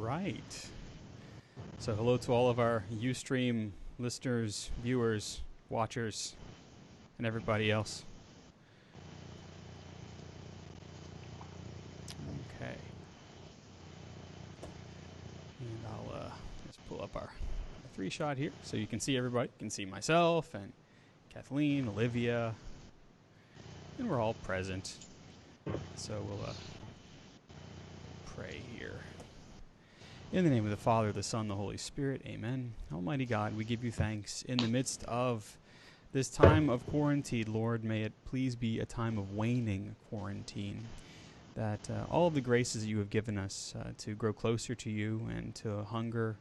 right. So hello to all of our Ustream listeners, viewers, watchers, and everybody else. Okay. And I'll just pull up our 3-shot here so you can see everybody. You can see myself and Kathleen, Olivia, and we're all present. So we'll pray here. In the name of the Father, the Son, the Holy Spirit, amen. Almighty God, we give you thanks in the midst of this time of quarantine. Lord, may it please be a time of waning quarantine, that all of the graces that you have given us to grow closer to you and to hunger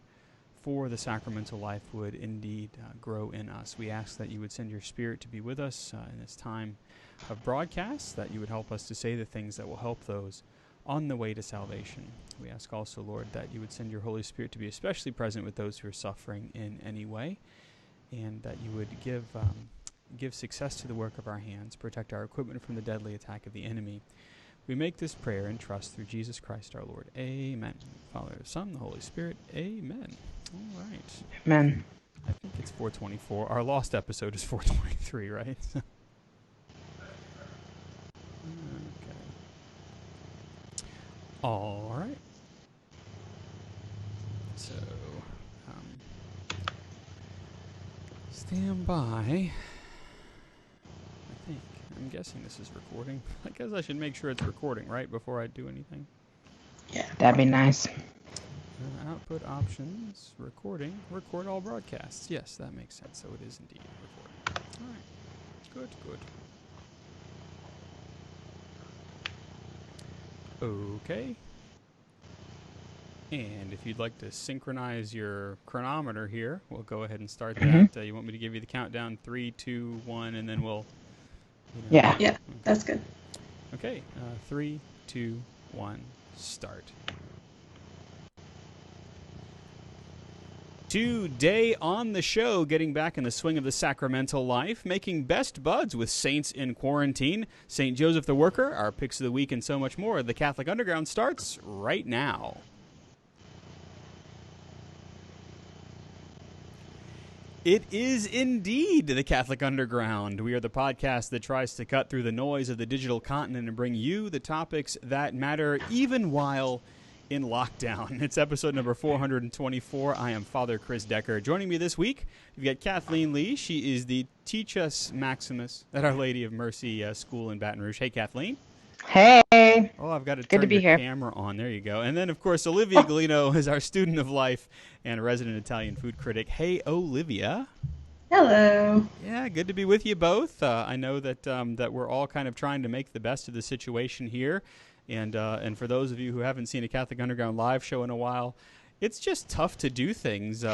for the sacramental life would indeed grow in us. We ask that you would send your Spirit to be with us in this time of broadcast, that you would help us to say the things that will help those on the way to salvation. We ask also, Lord, that you would send your Holy Spirit to be especially present with those who are suffering in any way, and that you would give success to the work of our hands, protect our equipment from the deadly attack of the enemy. We make this prayer and trust through Jesus Christ our Lord. Amen. Father, the Son, the Holy Spirit. Amen. All right. Amen. I think it's 424. Our lost episode is 423, right? All right. So, stand by. I think. I'm guessing this is recording. I guess I should make sure it's recording, right, before I do anything. Yeah, that'd be nice. Output options, recording, record all broadcasts. Yes, that makes sense. So it is indeed recording. All right. Good, good. Okay. And if you'd like to synchronize your chronometer here, we'll go ahead and start that. You want me to give you the countdown? 3, 2, 1, and then we'll... Yeah. Yeah, okay. that's good. Okay. 3, 2, 1, start. Today on the show, getting back in the swing of the sacramental life, making best buds with saints in quarantine, St. Joseph the Worker, our picks of the week, and so much more. The Catholic Underground starts right now. It is indeed the Catholic Underground. We are the podcast that tries to cut through the noise of the digital continent and bring you the topics that matter even while in lockdown. It's episode number 424. I am Father Chris Decker. Joining me this week, we've got Kathleen Lee. She is the Teach Us Maximus at Our Lady of Mercy School in Baton Rouge. Hey, Kathleen. Hey. Oh, I've got to Good to turn be your here. camera on. There you go. And then, of course, Olivia Galino is our student of life and a resident Italian food critic. Hey, Olivia. Hello. Yeah, good to be with you both. I know that that we're all kind of trying to make the best of the situation here. And for those of you who haven't seen a Catholic Underground live show in a while, it's just tough to do things,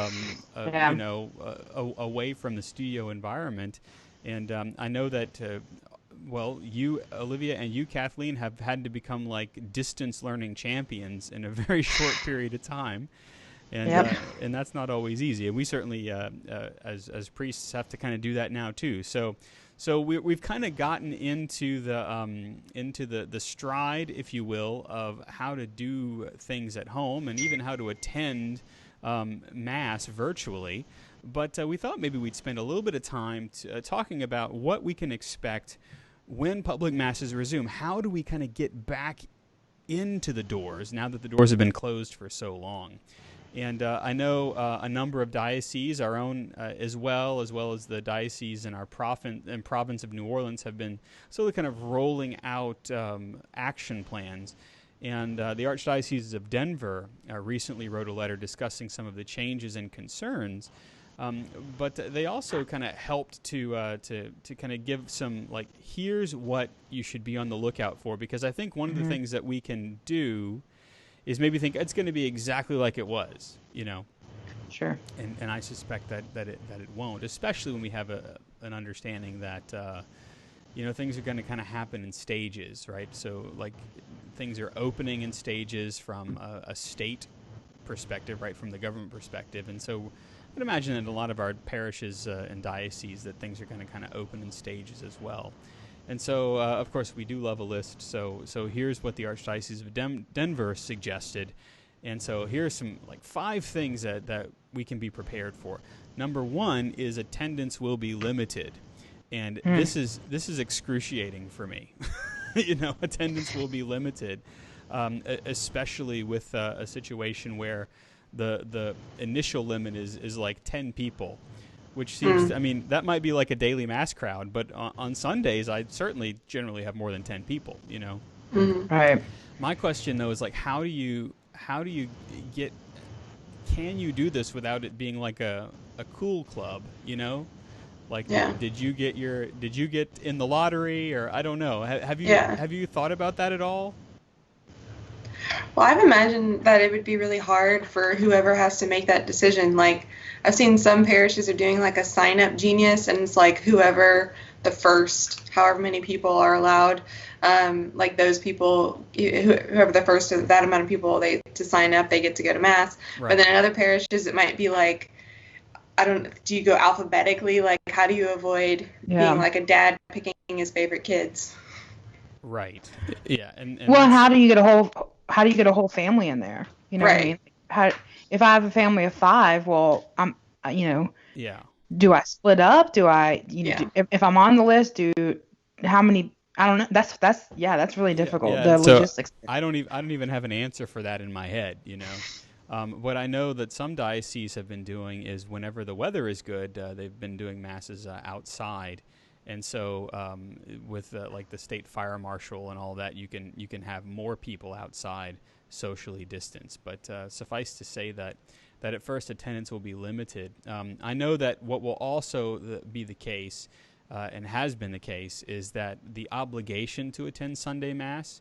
away from the studio environment. And I know that, you, Olivia, and you, Kathleen, have had to become like distance learning champions in a very short period of time. And and that's not always easy. And we certainly, as priests, have to kind of do that now too. So we've kind of gotten into the stride, if you will, of how to do things at home and even how to attend Mass virtually. But we thought maybe we'd spend a little bit of time talking about what we can expect when public Masses resume. How do we kind of get back into the doors now that the doors have been closed for so long? And I know a number of dioceses, our own as well as the diocese in our province of New Orleans, have been slowly kind of rolling out action plans. And the Archdiocese of Denver recently wrote a letter discussing some of the changes and concerns. But they also kind of helped to kind of give some, like, here's what you should be on the lookout for. Because I think one of the things that we can do is maybe think it's going to be exactly like it was, Sure. And I suspect that it won't, especially when we have an understanding that things are going to kind of happen in stages, right? So like things are opening in stages from a state perspective, right, from the government perspective, and so I would imagine that in a lot of our parishes and dioceses that things are going to kind of open in stages as well. And so, of course, we do love a list. So here's what the Archdiocese of Denver suggested. And so here are some like 5 things that we can be prepared for. Number 1 is attendance will be limited. And this is excruciating for me. Attendance will be limited, especially with a situation where the initial limit is like 10 people, which seems, that might be like a daily mass crowd, but on Sundays, I certainly generally have more than 10 people, Right. My question, though, is like, how do you get, can you do this without it being like a cool club, Like, did you get in the lottery, or I don't know. Have you thought about that at all? Well, I've imagined that it would be really hard for whoever has to make that decision. Like, I've seen some parishes are doing like a sign-up genius, and it's like whoever the first, however many people are allowed, like those people, whoever the first of that amount of people to sign up, they get to go to Mass. Right. But then in other parishes, it might be like, do you go alphabetically? Like, how do you avoid being like a dad picking his favorite kids? Right. Yeah. And well, how do you get a whole family in there? You know what I mean? If I have a family of 5, well, yeah. Do I split up? Do I, if I'm on the list, how many? I don't know. That's really difficult. Yeah. The logistics. I don't even have an answer for that in my head. What I know that some dioceses have been doing is whenever the weather is good, they've been doing masses outside, and so with like the state fire marshal and all that, you can have more people outside socially distanced. But suffice to say that at first attendance will be limited. I know that what will also be the case, and has been the case, is that the obligation to attend Sunday Mass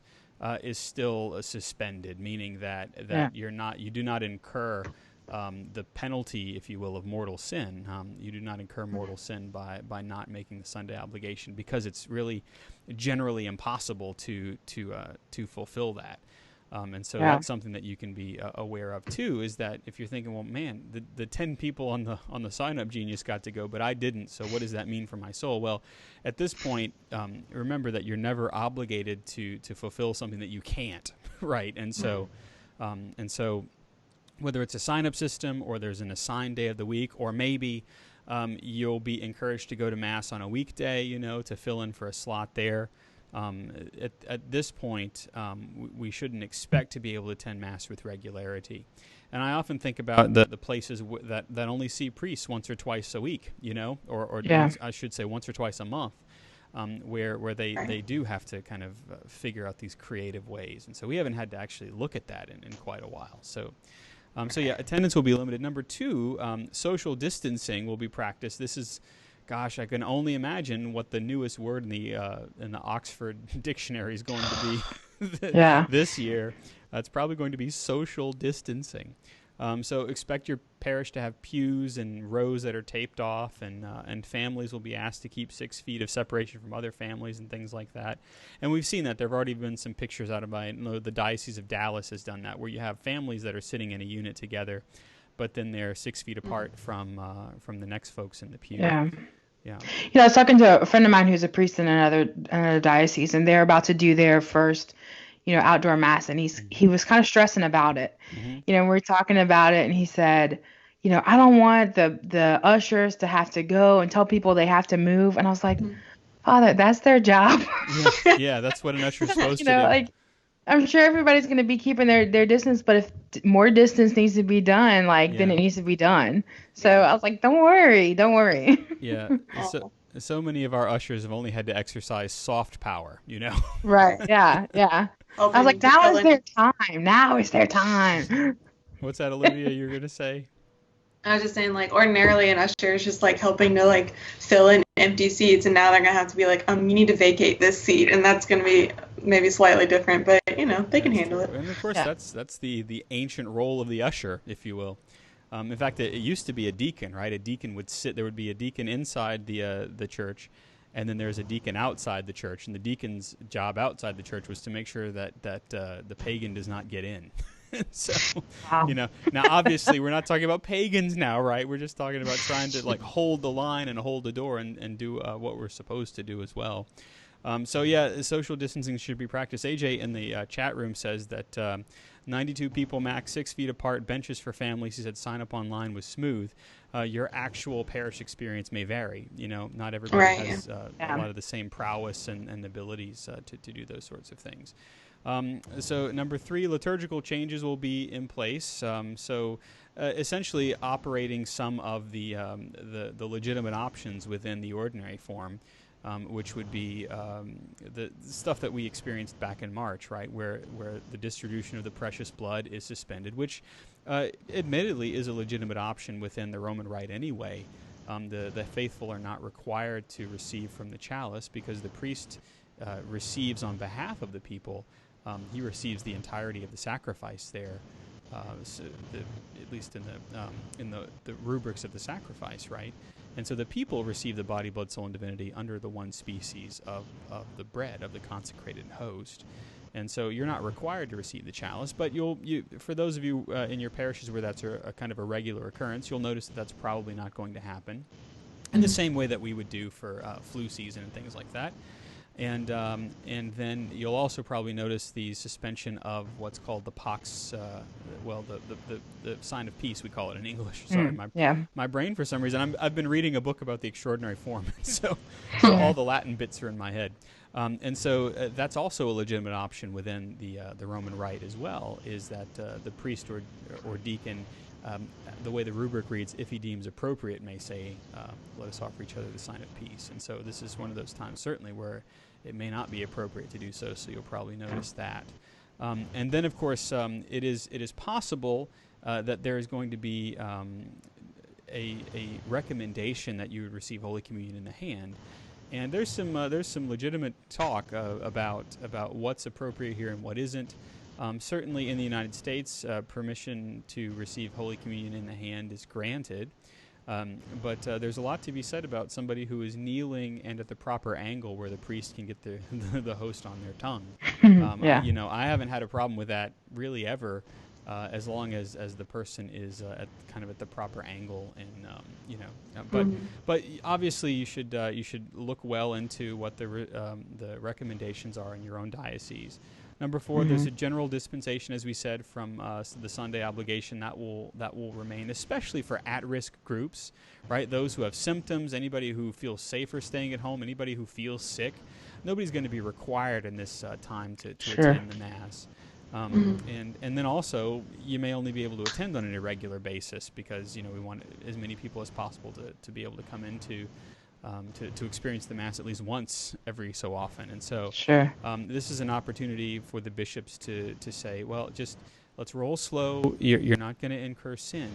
is still suspended, meaning that you do not incur the penalty, if you will, of mortal sin. You do not incur mortal sin by not making the Sunday obligation, because it's really generally impossible to fulfill that. And so that's something that you can be aware of too, is that if you're thinking, well, man, the 10 people on the sign-up genius got to go, but I didn't, so what does that mean for my soul? Well, at this point, remember that you're never obligated to fulfill something that you can't, right? And so whether it's a sign-up system or there's an assigned day of the week, or maybe you'll be encouraged to go to Mass on a weekday, to fill in for a slot there. At this point, we shouldn't expect to be able to attend Mass with regularity. And I often think about the places that only see priests once or twice a week, or I should say once or twice a month, where they do have to kind of figure out these creative ways. And so we haven't had to actually look at that in quite a while. So attendance will be limited. Number 2, social distancing will be practiced. This is, gosh, I can only imagine what the newest word in the Oxford Dictionary is going to be this year. It's probably going to be social distancing. So expect your parish to have pews and rows that are taped off, and families will be asked to keep 6 feet of separation from other families and things like that. And we've seen that. There have already been some pictures out of the Diocese of Dallas has done that, where you have families that are sitting in a unit together, but then they're 6 feet apart from the next folks in the pew. Yeah. I was talking to a friend of mine who's a priest in another diocese, and they're about to do their first, outdoor Mass, and he was kind of stressing about it. We were talking about it, and he said, I don't want the ushers to have to go and tell people they have to move. And I was like, Father, that's their job. Yeah, that's what an usher is supposed to do. Like, I'm sure everybody's going to be keeping their distance, but if more distance needs to be done, then it needs to be done. So I was like, don't worry. Yeah. So many of our ushers have only had to exercise soft power, Right. Yeah. I was like, now is their time. What's that, Olivia, you're going to say? I was just saying, ordinarily an usher is just helping to fill in empty seats, and now they're gonna have to be you need to vacate this seat, and that's gonna be maybe slightly different, but they can handle it. And of course, that's the ancient role of the usher, if you will. In fact, it used to be a deacon, right? A deacon would sit. There would be a deacon inside the church, and then there's a deacon outside the church, and the deacon's job outside the church was to make sure that the pagan does not get in. So, now obviously we're not talking about pagans now, right? We're just talking about trying to hold the line and hold the door and do what we're supposed to do as well. Social distancing should be practiced. AJ in the chat room says that 92 people max, 6 feet apart, benches for families. He said sign up online was smooth. Your actual parish experience may vary. Not everybody has a lot of the same prowess and abilities to do those sorts of things. So number 3, liturgical changes will be in place. Essentially operating some of the legitimate options within the ordinary form, which would be the stuff that we experienced back in March, right, where the distribution of the precious blood is suspended, which admittedly is a legitimate option within the Roman Rite anyway. The faithful are not required to receive from the chalice because the priest receives on behalf of the people. He receives the entirety of the sacrifice there, at least in the rubrics of the sacrifice, right? And so the people receive the body, blood, soul, and divinity under the one species of the bread, of the consecrated host. And so you're not required to receive the chalice, but for those of you in your parishes where that's a kind of a regular occurrence, you'll notice that that's probably not going to happen in the same way that we would do for flu season and things like that. And then you'll also probably notice the suspension of what's called the Pax, the sign of peace, we call it in English. Sorry, my brain for some reason. I've been reading a book about the extraordinary form, so all the Latin bits are in my head. And so that's also a legitimate option within the Roman Rite as well, is that the priest or deacon, the way the rubric reads, if he deems appropriate, may say, let us offer each other the sign of peace. And so this is one of those times, certainly, where it may not be appropriate to do so you'll probably notice that. And then, of course, it is possible that there is going to be a recommendation that you would receive Holy Communion in the hand. And there's some legitimate talk about what's appropriate here and what isn't. Certainly in the United States, permission to receive Holy Communion in the hand is granted. But there's a lot to be said about somebody who is kneeling and at the proper angle where the priest can get the host on their tongue. I haven't had a problem with that really ever, as long as the person is at the proper angle, and but obviously you should look well into what the recommendations are in your own diocese. Number 4, there's a general dispensation, as we said, from the Sunday obligation that will remain, especially for at-risk groups, right? Those who have symptoms, anybody who feels safer staying at home, anybody who feels sick. Nobody's going to be required in this time to attend the Mass. And then also, you may only be able to attend on an irregular basis because we want as many people as possible to be able to come into to experience the Mass at least once every so often. And so this is an opportunity for the bishops to say, well, just let's roll slow. You're not going to incur sin,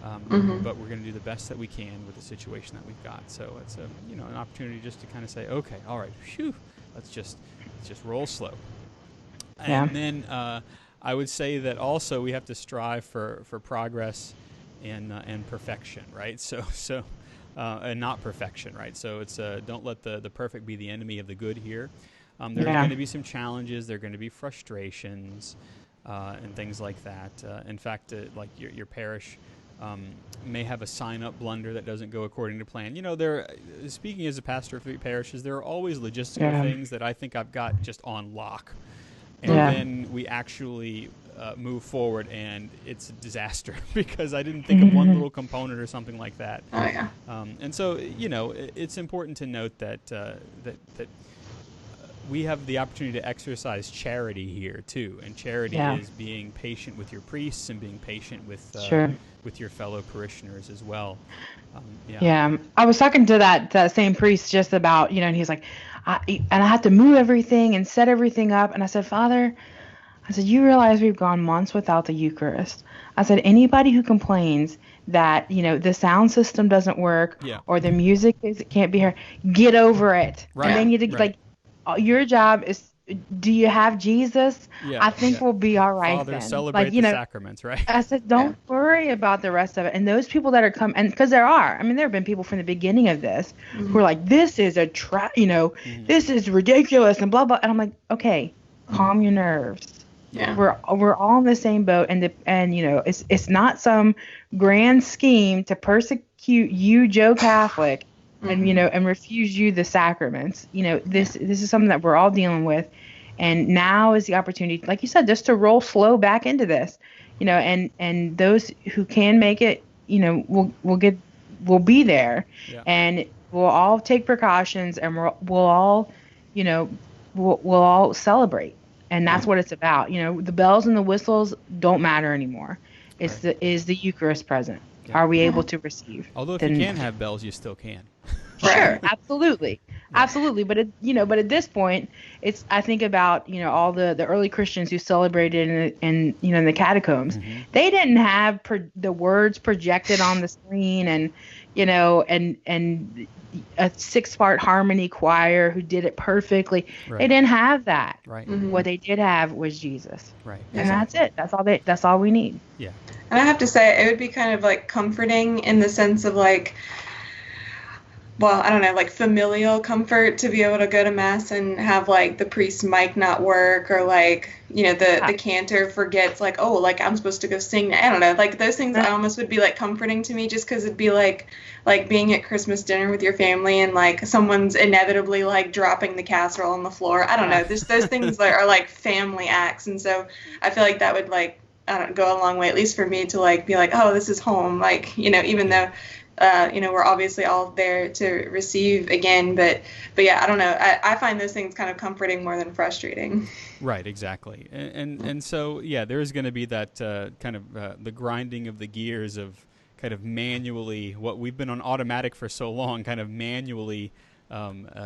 but we're going to do the best that we can with the situation that we've got. So it's an opportunity just to kind of say, okay, all right, let's just roll slow. And then I would say that also we have to strive for progress and perfection, right? So and not perfection, right? So it's don't let the perfect be the enemy of the good here. There's going to be some challenges. There are going to be frustrations and things like that. In fact, like your parish may have a sign-up blunder that doesn't go according to plan. Speaking as a pastor of 3 parishes, there are always logistical things that I think I've got just on lock. And then we actually move forward, and it's a disaster because I didn't think of one little component or something like that. Oh, yeah. And so, it's important to note that we have the opportunity to exercise charity here, too. And charity is being patient with your priests and being patient with your fellow parishioners as well. I was talking to that same priest just about, and he's like, I have to move everything and set everything up. And I said, Father, you realize we've gone months without the Eucharist. I said, anybody who complains that, the sound system doesn't work or the music can't be heard, get over it. Right. And then your job is, do you have Jesus? I think we'll be all right. Father, then. Celebrate the sacraments, right? I said, don't worry about the rest of it. And those people that are coming, and because there have been people from the beginning of this who are like, this is this is ridiculous and blah, blah. And I'm like, okay, calm your nerves. Yeah. We're all in the same boat, and it's not some grand scheme to persecute you, Joe Catholic, and refuse you the sacraments. This is something that we're all dealing with, And now is the opportunity, like you said, just to roll slow back into this, and those who can make it, will be there, Yeah. and we'll all take precautions, and we'll all, you know, we'll all celebrate. And that's what it's about. The bells and the whistles don't matter anymore. It's Right. the Eucharist present. Yeah. Are we able to receive? Although if you Then can have bells, you still can. sure, absolutely, Yeah. absolutely. But at this point, I think about all the early Christians who celebrated in the catacombs. They didn't have the words projected on the screen, and and a 6-part harmony choir who did it perfectly. Right. They didn't have that. Right. What they did have was Jesus. Right. And that's it. That's all we need. Yeah. And I have to say, it would be kind of like comforting in the sense of like, well, I don't know, like familial comfort to be able to go to mass and have like the priest's mic not work, or like, the cantor forgets, like, oh, like I'm supposed to go sing. I don't know, like those things almost would be like comforting to me, just because it'd be like being at Christmas dinner with your family and like someone's inevitably like dropping the casserole on the floor. I don't know, just those things are like family acts. And so I feel like that would like, I don't know, go a long way, at least for me, to like be like, oh, this is home. Like, even though we're obviously all there to receive again, but yeah, I don't know. I find those things kind of comforting more than frustrating. Right, exactly. And so, yeah, there is going to be that kind of the grinding of the gears of kind of manually, what we've been on automatic for so long, kind of manually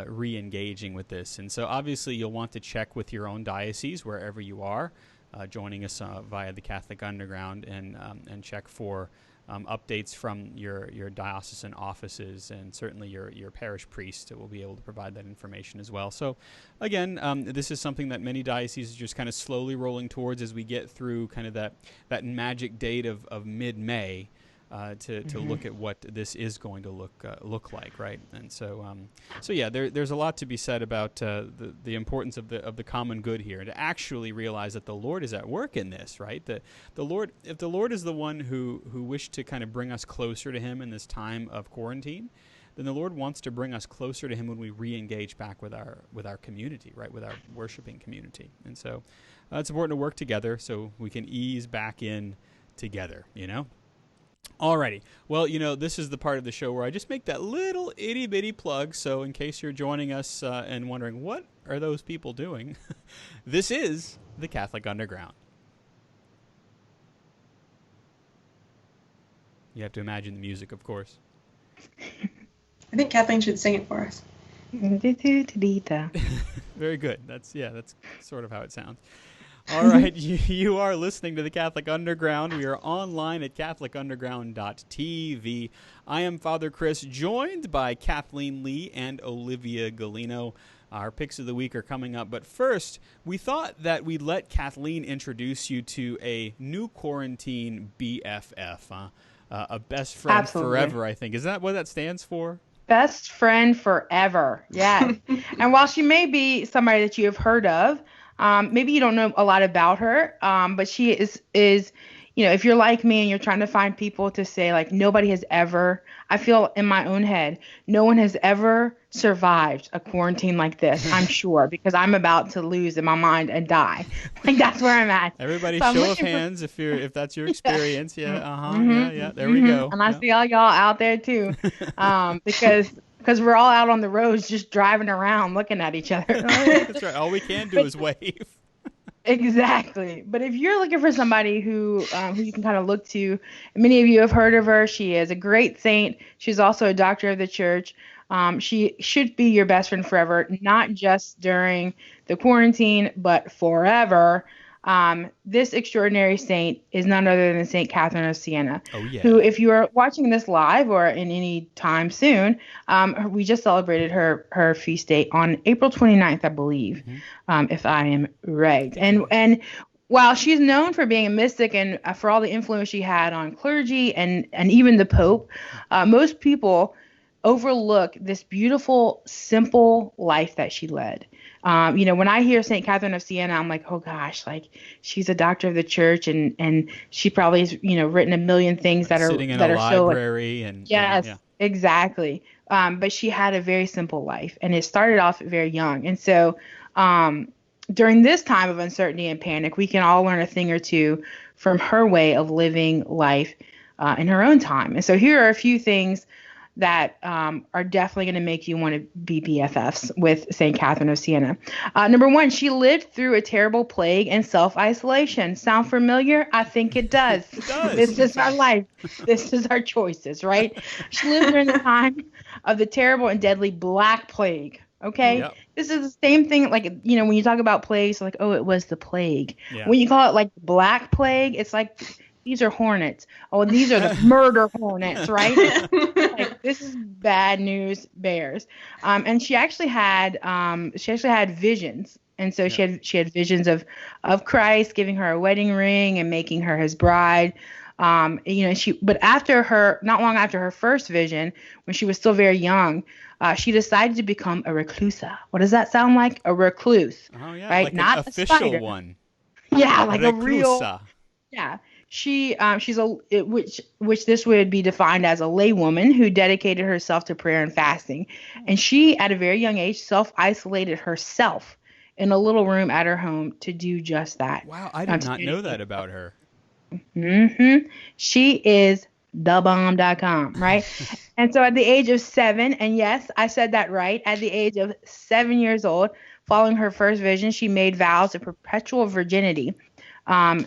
re-engaging with this. And so obviously you'll want to check with your own diocese wherever you are, joining us via the Catholic Underground, and check for updates from your diocesan offices, and certainly your parish priest will be able to provide that information as well. So again, this is something that many dioceses are just kind of slowly rolling towards as we get through kind of that magic date of mid-May, to look at what this is going to look like, right? And so yeah, there's a lot to be said about the importance of the common good here, and to actually realize that the Lord is at work in this, right? That if the Lord is the one who wished to kind of bring us closer to Him in this time of quarantine, then the Lord wants to bring us closer to Him when we re-engage back with our community, right? With our worshiping community. And so it's important to work together so we can ease back in together, Alrighty. Well, this is the part of the show where I just make that little itty-bitty plug. So in case you're joining us and wondering, what are those people doing? This is the Catholic Underground. You have to imagine the music, of course. I think Kathleen should sing it for us. Very good. That's sort of how it sounds. All right, you are listening to the Catholic Underground. We are online at catholicunderground.tv. I am Father Chris, joined by Kathleen Lee and Olivia Galino. Our picks of the week are coming up, but first, we thought that we'd let Kathleen introduce you to a new quarantine BFF, a best friend Absolutely. forever, I think. Is that what that stands for? Best friend forever. Yes. And while she may be somebody that you have heard of, maybe you don't know a lot about her, but she is, if you're like me and you're trying to find people to say, like, nobody has ever, I feel in my own head, no one has ever survived a quarantine like this, I'm sure, because I'm about to lose in my mind and die. Like, that's where I'm at. Everybody, so show of hands if that's your experience. Yeah, there we go. And I see all y'all out there too, because we're all out on the roads just driving around looking at each other. That's right. All we can do is wave. Exactly. But if you're looking for somebody who you can kind of look to, many of you have heard of her. She is a great saint. She's also a doctor of the church. She should be your best friend forever, not just during the quarantine, but forever. This extraordinary saint is none other than Saint Catherine of Siena, who, if you are watching this live or in any time soon, we just celebrated her feast day on April 29th, I believe, if I am right. And while she's known for being a mystic and for all the influence she had on clergy and even the Pope, most people overlook this beautiful, simple life that she led. When I hear St. Catherine of Siena, I'm like, oh gosh, like she's a doctor of the church, and she probably has, written a million things that sitting in a library so, and yes, yeah. Exactly. But she had a very simple life, and it started off very young. And so, during this time of uncertainty and panic, we can all learn a thing or two from her way of living life in her own time. And so here are a few things that are definitely going to make you want to be BFFs with St. Catherine of Siena. Number one, she lived through a terrible plague and self-isolation. Sound familiar? I think it does. It does. This is our life. This is our choices, right? She lived during the time of the terrible and deadly Black Plague. Okay, Yep. this is the same thing. Like, you know, when you talk about plagues, like, oh, it was the plague. Yeah. When you call it like Black Plague, it's like these are hornets. Oh, these are the murder hornets, right? Like, this is bad news bears. And she actually had visions. And so she had visions of Christ giving her a wedding ring and making her his bride. You know, but not long after her first vision, when she was still very young, she decided to become a reclusa. What does that sound like? A recluse. Oh yeah, right? like Not an a official spider. one. Yeah, like a real. Reclusa. Yeah. Which this would be defined as a laywoman who dedicated herself to prayer and fasting. And she, at a very young age, self-isolated herself in a little room at her home to do just that. Wow, I did not know that about her. Mm-hmm. She is thebomb.com, right? And so at the age of 7, and yes, I said that right, at the age of 7 years old, following her first vision, she made vows of perpetual virginity.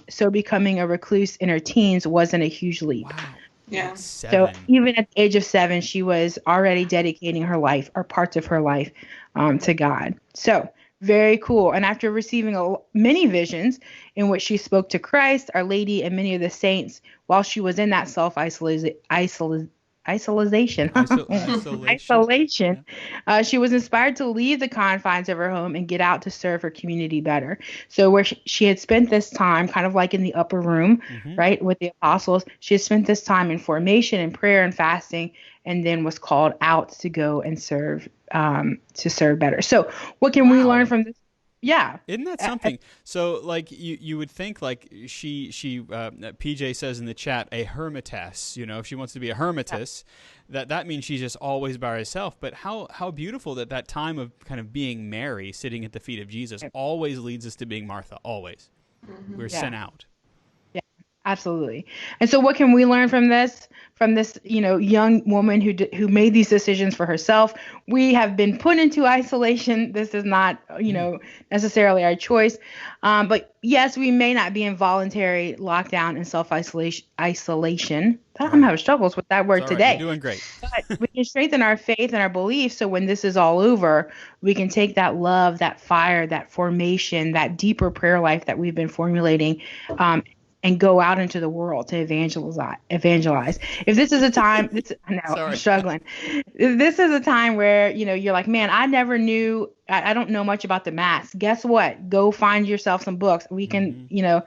So becoming a recluse in her teens wasn't a huge leap. Wow. Yeah. So even at the age of 7, she was already dedicating her life or parts of her life to God. So very cool. And after receiving many visions in which she spoke to Christ, Our Lady, and many of the saints while she was in that isolation. She was inspired to leave the confines of her home and get out to serve her community better. So where she had spent this time, kind of like in the upper room, right, with the apostles, she had spent this time in formation and prayer and fasting, and then was called out to go and serve better. So what can we learn from this? Yeah. Isn't that something? So, like, you would think, like, she PJ says in the chat, a hermitess, you know, if she wants to be a hermitess, that means she's just always by herself. But how beautiful that time of kind of being Mary, sitting at the feet of Jesus, always leads us to being Martha, always. We're sent out. Yeah, absolutely. And so what can we learn from this? From this, you know, young woman who made these decisions for herself. We have been put into isolation. This is not, you know, necessarily our choice. But yes, we may not be in voluntary lockdown and self-isolation. I'm having struggles with that word today. You're doing great. But we can strengthen our faith and our beliefs, so when this is all over, we can take that love, that fire, that formation, that deeper prayer life that we've been formulating, and go out into the world to evangelize. If this is a time, I'm struggling. If this is a time where, you know, you're like, man, I never knew, I don't know much about the Mass. Guess what? Go find yourself some books. We can, you know,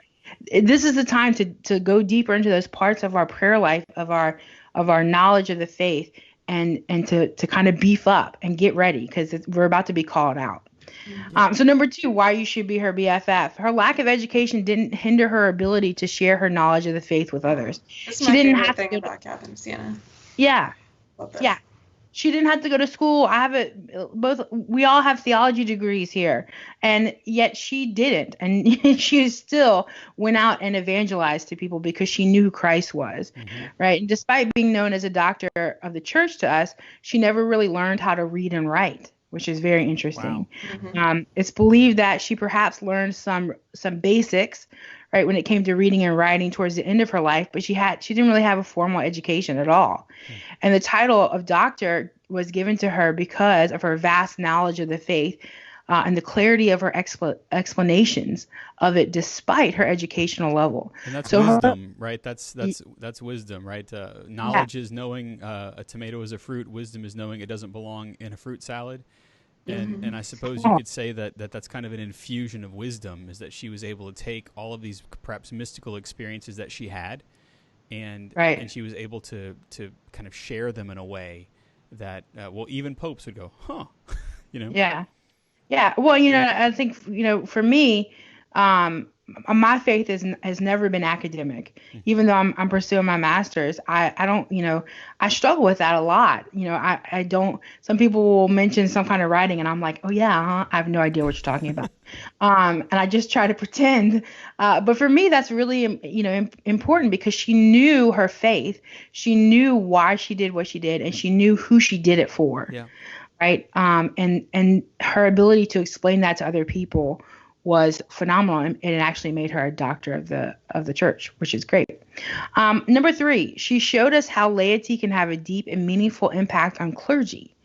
this is the time to go deeper into those parts of our prayer life, of our knowledge of the faith, and to kind of beef up and get ready, because we're about to be called out. So number 2, why you should be her BFF. Her lack of education didn't hinder her ability to share her knowledge of the faith with others. That's my favorite thing about Catherine of Siena. Yeah. Yeah. She didn't have to go to school. We all have theology degrees here, and yet she didn't. And she still went out and evangelized to people because she knew who Christ was, right? And despite being known as a doctor of the church to us, she never really learned how to read and write, which is very interesting. Wow. It's believed that she perhaps learned some basics, right, when it came to reading and writing towards the end of her life, but she didn't really have a formal education at all. And the title of doctor was given to her because of her vast knowledge of the faith and the clarity of her explanations of it, despite her educational level. And that's wisdom, right? That's wisdom, right? Knowledge is knowing a tomato is a fruit. Wisdom is knowing it doesn't belong in a fruit salad. And I suppose you could say that's kind of an infusion of wisdom, is that she was able to take all of these perhaps mystical experiences that she had, and she was able to kind of share them in a way that even popes would go, huh, you know? Yeah. Well, you know, I think, you know, for me, my faith has never been academic. Even though I'm pursuing my master's, I don't, I struggle with that a lot. I don't, some people will mention some kind of writing and I'm like, oh yeah, I have no idea what you're talking about. And I just try to pretend. But for me, that's really, important because she knew her faith. She knew why she did what she did, and she knew who she did it for. Yeah. Right. And her ability to explain that to other people was phenomenal, and it actually made her a doctor of the church, which is great. Number 3, she showed us how laity can have a deep and meaningful impact on clergy.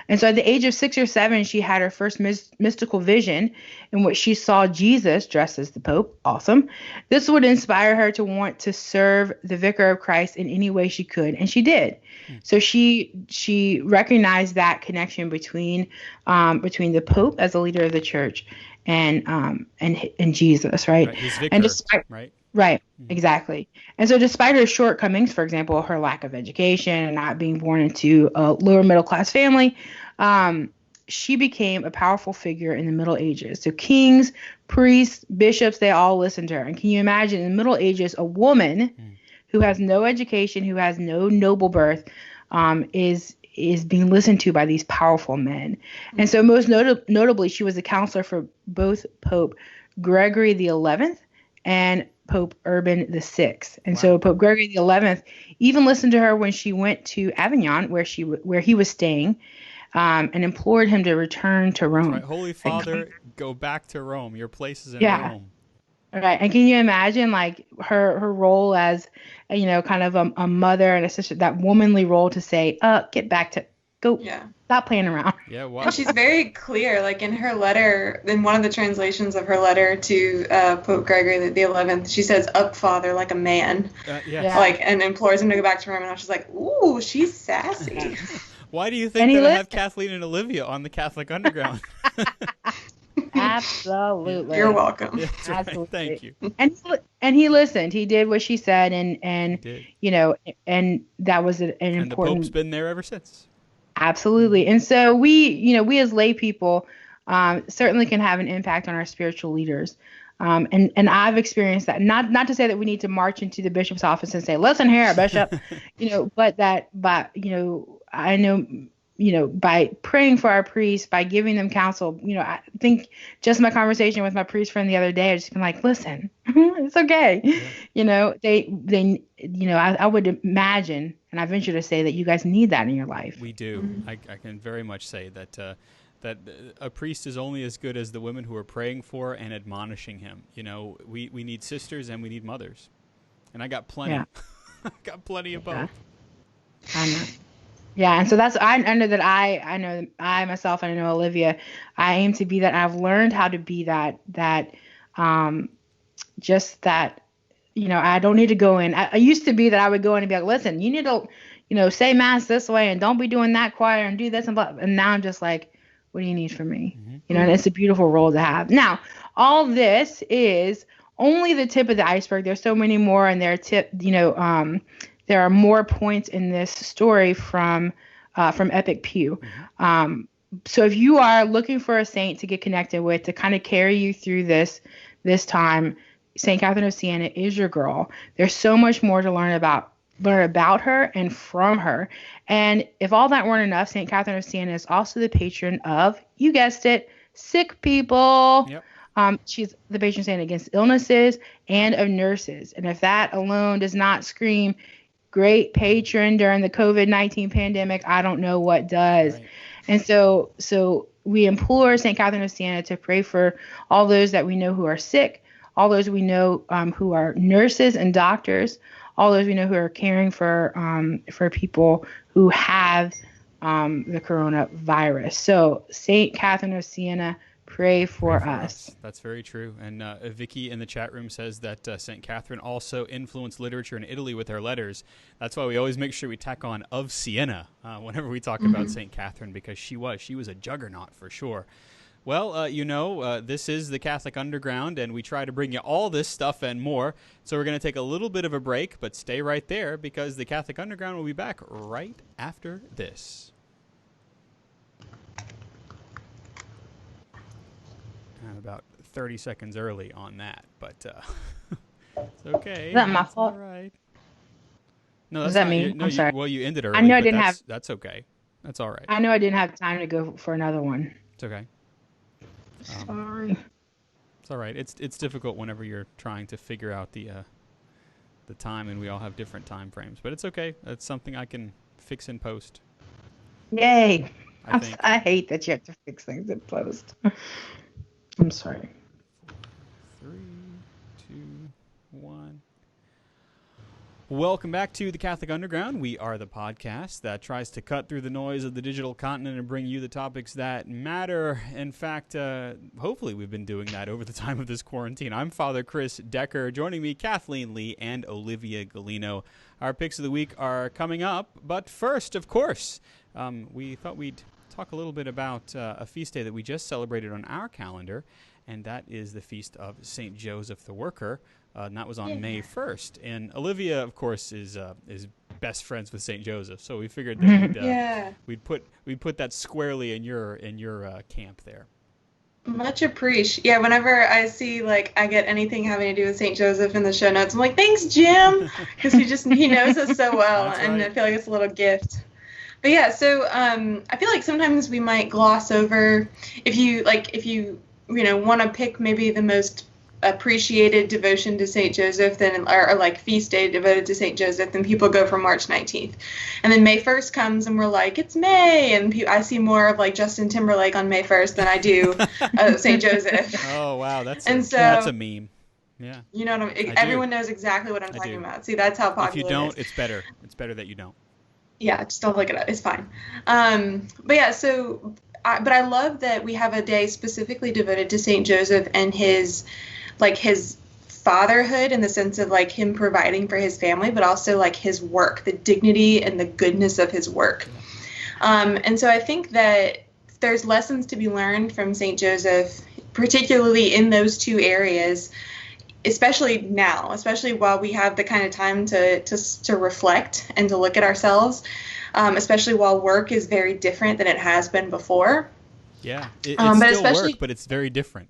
And so at the age of 6 or 7, she had her first mystical vision in which she saw Jesus dressed as the Pope. Awesome. This would inspire her to want to serve the Vicar of Christ in any way she could, and she did. So she recognized that connection between the Pope as the leader of the church and Jesus, right? Right. His vicar, and despite, right? Right, exactly. And so despite her shortcomings, for example, her lack of education and not being born into a lower middle class family, she became a powerful figure in the Middle Ages. So kings, priests, bishops, they all listened to her. And can you imagine in the Middle Ages, a woman who has no education, who has no noble birth, is being listened to by these powerful men. And so most notably, she was a counselor for both Pope Gregory XI and Pope Urban VI. And so Pope Gregory XI even listened to her when she went to Avignon, where he was staying, and implored him to return to Rome. Right. Holy Father, go back to Rome. Your place is in Rome. Right. And can you imagine like her role as, kind of a mother and a sister, that womanly role to say, get back to, go, stop playing around. Yeah. Wow. And she's very clear, like in her letter, in one of the translations of her letter to Pope Gregory XI, she says, up, Father, like a man. And implores him to go back to Rome. And I was just like, ooh, she's sassy. Why do you think that I have Kathleen and Olivia on the Catholic Underground? Absolutely. You're welcome. That's right. Thank you. And he listened. He did what she said, and and that was an important. And the Pope's been there ever since. Absolutely. And so we as lay people certainly can have an impact on our spiritual leaders. And I've experienced that. Not to say that we need to march into the bishop's office and say, "Listen here, bishop," but I know, by praying for our priests, by giving them counsel, I think just my conversation with my priest friend the other day, I just been like, listen, it's okay. Yeah. I would imagine, and I venture to say that you guys need that in your life. We do. I can very much say that a priest is only as good as the women who are praying for and admonishing him. We need sisters and we need mothers. And I got plenty. Yeah. I got plenty of both. I know. Yeah, and so I know that I myself, and I know Olivia, I aim to be that. I've learned how to be that just that, I don't need to go in. I used to be that I would go in and be like, listen, you need to, say mass this way and don't be doing that choir and do this and blah. And now I'm just like, what do you need from me? Mm-hmm. And it's a beautiful role to have. Now, all this is only the tip of the iceberg. There's so many more, and there are more points in this story from Epic Pew. Mm-hmm. So if you are looking for a saint to get connected with, to kind of carry you through this time, St. Catherine of Siena is your girl. There's so much more to learn about her and from her. And if all that weren't enough, St. Catherine of Siena is also the patron of, you guessed it, sick people. Yep. She's the patron saint against illnesses and of nurses. And if that alone does not scream great patron during the COVID-19 pandemic, I don't know what does. Right. And so we implore St. Catherine of Siena to pray for all those that we know who are sick, all those we know who are nurses and doctors, all those we know who are caring for people who have the coronavirus. So St. Catherine of Siena, pray for us. That's very true. And Vicky in the chat room says that St. Catherine also influenced literature in Italy with her letters. That's why we always make sure we tack on of Siena whenever we talk about St. Catherine, because she was a juggernaut for sure. Well, this is the Catholic Underground, and we try to bring you all this stuff and more. So we're going to take a little bit of a break, but stay right there, because the Catholic Underground will be back right after this. About 30 seconds early on that, but it's okay. Is that my That's all fault? right. No, Was that's that not. me? No, I'm sorry. well, you ended I early, know I but didn't have. that's okay. That's all right. I know I didn't have time to go for another one. It's okay. Sorry. It's all right. It's difficult whenever you're trying to figure out the time, and we all have different time frames. But it's okay. That's something I can fix in post. Yay! I think. I hate that you have to fix things in post. I'm sorry. 3, 2, 1. Welcome back to the Catholic Underground. We are the podcast that tries to cut through the noise of the digital continent and bring you the topics that matter. In fact, hopefully we've been doing that over the time of this quarantine. I'm Father Chris Decker. Joining me, Kathleen Lee and Olivia Galino. Our picks of the week are coming up. But first, of course, we thought we'd talk a little bit about a feast day that we just celebrated on our calendar, and that is the Feast of St. Joseph the Worker. And that was on May 1st. And Olivia, of course, is best friends with St. Joseph, so we figured that we'd put that squarely in your camp there. Much appreciated. Yeah, whenever I see I get anything having to do with St. Joseph in the show notes, I'm like, thanks, Jim, because he knows us so well, and right. I feel like it's a little gift. But yeah, so I feel like sometimes we might gloss over if you want to pick maybe the most appreciated devotion to St. Joseph, then or feast day devoted to St. Joseph, then people go for March 19th. And then May 1st comes and we're like, it's May, and I see more of Justin Timberlake on May 1st than I do St. Joseph. Oh wow, that's a meme. Yeah. You know what everyone knows exactly what I'm talking about. See, that's how popular it is. If you don't, it's better. It's better that you don't. Yeah, just don't look it up. It's fine. But yeah, so but I love that we have a day specifically devoted to St. Joseph and his fatherhood, in the sense of him providing for his family, but also his work, the dignity and the goodness of his work. And so I think that there's lessons to be learned from St. Joseph, particularly in those two areas, especially now, especially while we have the kind of time to reflect and to look at ourselves, especially while work is very different than it has been before. Yeah, it's still work, but it's very different.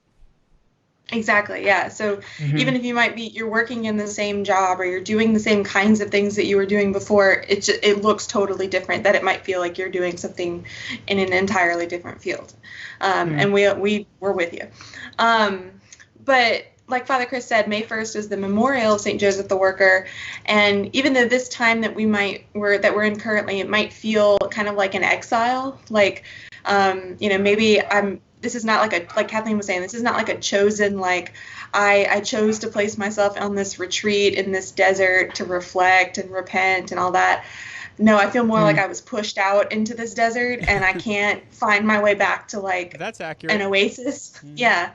Exactly, yeah. So even if you're working in the same job or you're doing the same kinds of things that you were doing before, it looks totally different, that it might feel like you're doing something in an entirely different field. And we're with you. But like Father Chris said, May 1st is the memorial of St. Joseph the Worker. And even though this time that we're in currently, it might feel kind of like an exile, maybe this is not like Kathleen was saying, this is not like a chosen, I chose to place myself on this retreat in this desert to reflect and repent and all that. No, I feel more like I was pushed out into this desert and I can't find my way back to that's accurate. An oasis. Yeah.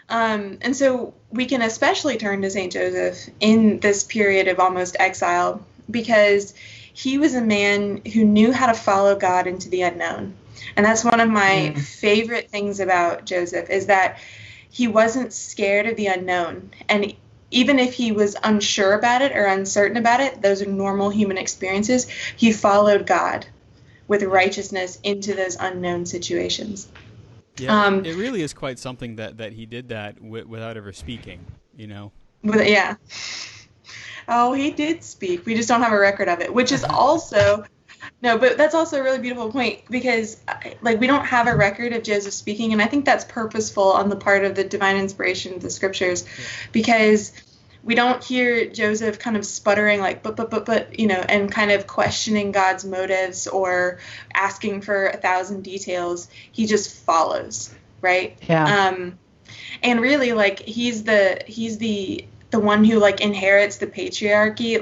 And so we can especially turn to St. Joseph in this period of almost exile, because he was a man who knew how to follow God into the unknown. And that's one of my favorite things about Joseph, is that he wasn't scared of the unknown. And even if he was unsure about it or uncertain about it, those are normal human experiences. He followed God with righteousness into those unknown situations. Yeah, it really is quite something that he did that without ever speaking, Yeah. Oh, he did speak. We just don't have a record of it, which is also... No, but that's also a really beautiful point, because we don't have a record of Joseph speaking, and I think that's purposeful on the part of the divine inspiration of the scriptures, because we don't hear Joseph kind of sputtering but and kind of questioning God's motives or asking for 1,000 details. He just follows, right? Yeah. And really, he's the one who inherits the patriarchy,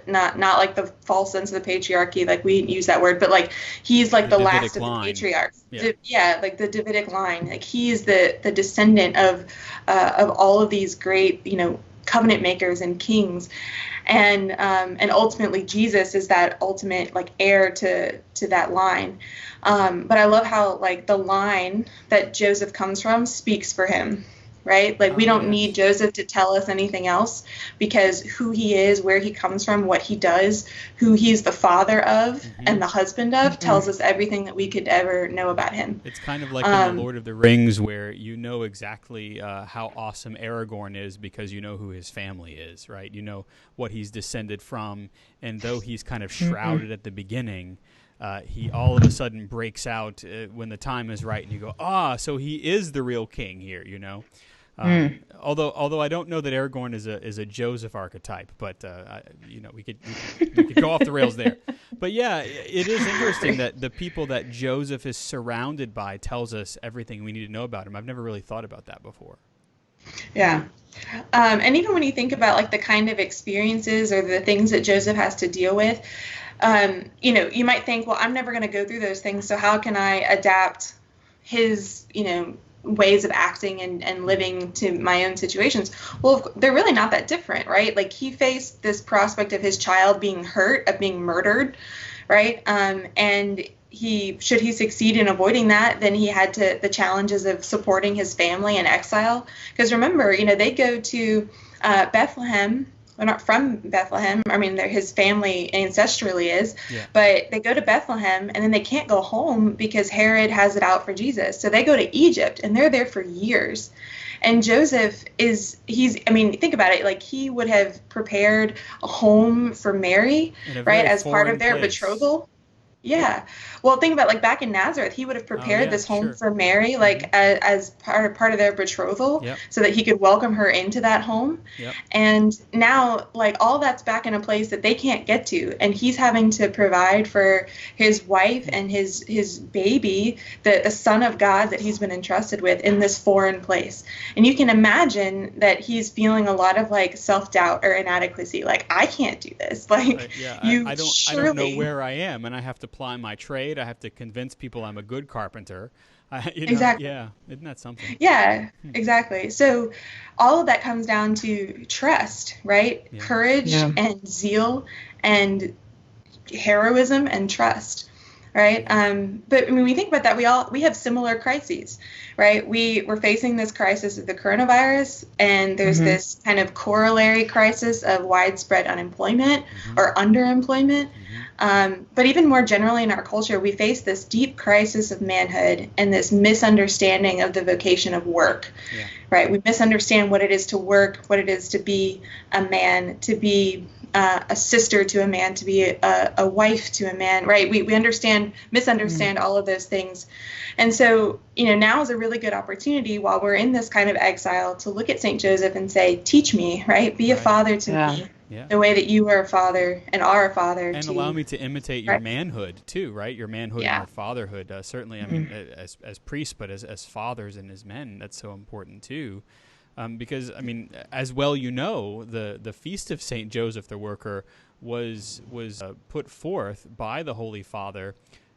not the false sense of the patriarchy, we use that word, but he's the last of the patriarchs. Yeah, the Davidic line. He is the descendant of all of these great, covenant makers and kings, and ultimately Jesus is that ultimate heir to that line. But I love how the line that Joseph comes from speaks for him. right? Like we don't yes. need Joseph to tell us anything else, because who he is, where he comes from, what he does, who he's the father of and the husband of tells us everything that we could ever know about him. It's kind of like in The Lord of the Rings, where you know exactly how awesome Aragorn is because you know who his family is, right? You know what he's descended from, and though he's kind of shrouded at the beginning, he all of a sudden breaks out when the time is right, and you go, so he is the real king here, you know? Although I don't know that Aragorn is a Joseph archetype, but we could go off the rails there. But yeah, it is interesting that the people that Joseph is surrounded by tells us everything we need to know about him. I've never really thought about that before. Yeah. And even when you think about like the kind of experiences or the things that Joseph has to deal with, you might think, well, I'm never going to go through those things, so how can I adapt his, ways of acting and living to my own situations? Well, they're really not that different, right? Like he faced this prospect of his child being hurt, of being murdered, right? And should he succeed in avoiding that, then he had the challenges of supporting his family in exile. Because remember, they go to Bethlehem. They're not from Bethlehem. I mean, his family ancestrally is, but they go to Bethlehem and then they can't go home because Herod has it out for Jesus. So they go to Egypt and they're there for years. And Joseph think about it, like he would have prepared a home for Mary, right, as part of their betrothal. Yeah. Well, think about like back in Nazareth, he would have prepared this home for Mary, like as part of their betrothal, so that he could welcome her into that home. And now, like all that's back in a place that they can't get to, and he's having to provide for his wife and his baby, the son of God that he's been entrusted with, in this foreign place. And you can imagine that he's feeling a lot of like self-doubt or inadequacy, like I can't do this. Like I don't know where I am, and I have to ply my trade. I have to convince people I'm a good carpenter. Exactly. Yeah. Isn't that something? Yeah, exactly. So all of that comes down to trust, right? Yeah. Courage and zeal and heroism and trust, right? But when we think about that, we have similar crises, right? We're facing this crisis of the coronavirus, and there's this kind of corollary crisis of widespread unemployment or underemployment. But even more generally in our culture, we face this deep crisis of manhood and this misunderstanding of the vocation of work, right? We misunderstand what it is to work, what it is to be a man, to be a sister to a man, to be a wife to a man, right? We misunderstand all of those things. And so, now is a really good opportunity while we're in this kind of exile to look at St. Joseph and say, teach me, right? Be a father to me. The way that you are a father and are a father. And allow me to imitate your manhood too, right? Your manhood and your fatherhood. Certainly, I mean, as priests, but as fathers and as men, that's so important too. Because, I mean, as well the Feast of St. Joseph the Worker was put forth by the Holy Father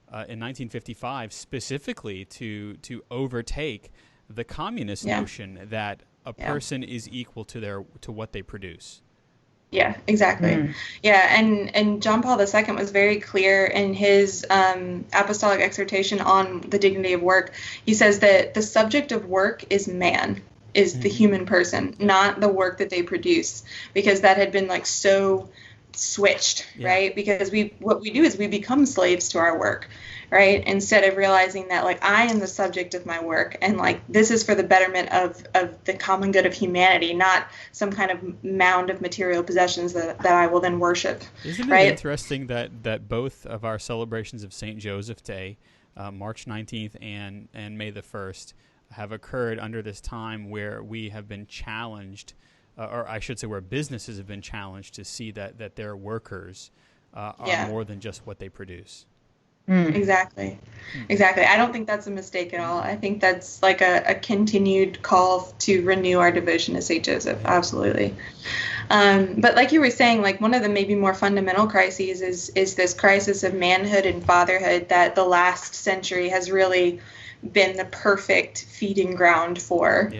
in 1955 specifically to overtake the communist notion that a person is equal to what they produce. Yeah, exactly. Yeah, and John Paul II was very clear in his apostolic exhortation on the dignity of work. He says that the subject of work is man, is the human person, not the work that they produce, because that had been like so switched, right? Because what we do is we become slaves to our work, right? Instead of realizing that like I am the subject of my work, and like this is for the betterment of the common good of humanity, not some kind of mound of material possessions that I will then worship. Isn't it interesting that both of our celebrations of St. Joseph Day, March 19th and May the 1st, have occurred under this time where we have been challenged, or I should say where businesses have been challenged to see that their workers are more than just what they produce. Exactly. I don't think that's a mistake at all. I think that's like a continued call to renew our devotion to St. Joseph. Absolutely. But like you were saying, like one of the maybe more fundamental crises is this crisis of manhood and fatherhood that the last century has really been the perfect feeding ground for.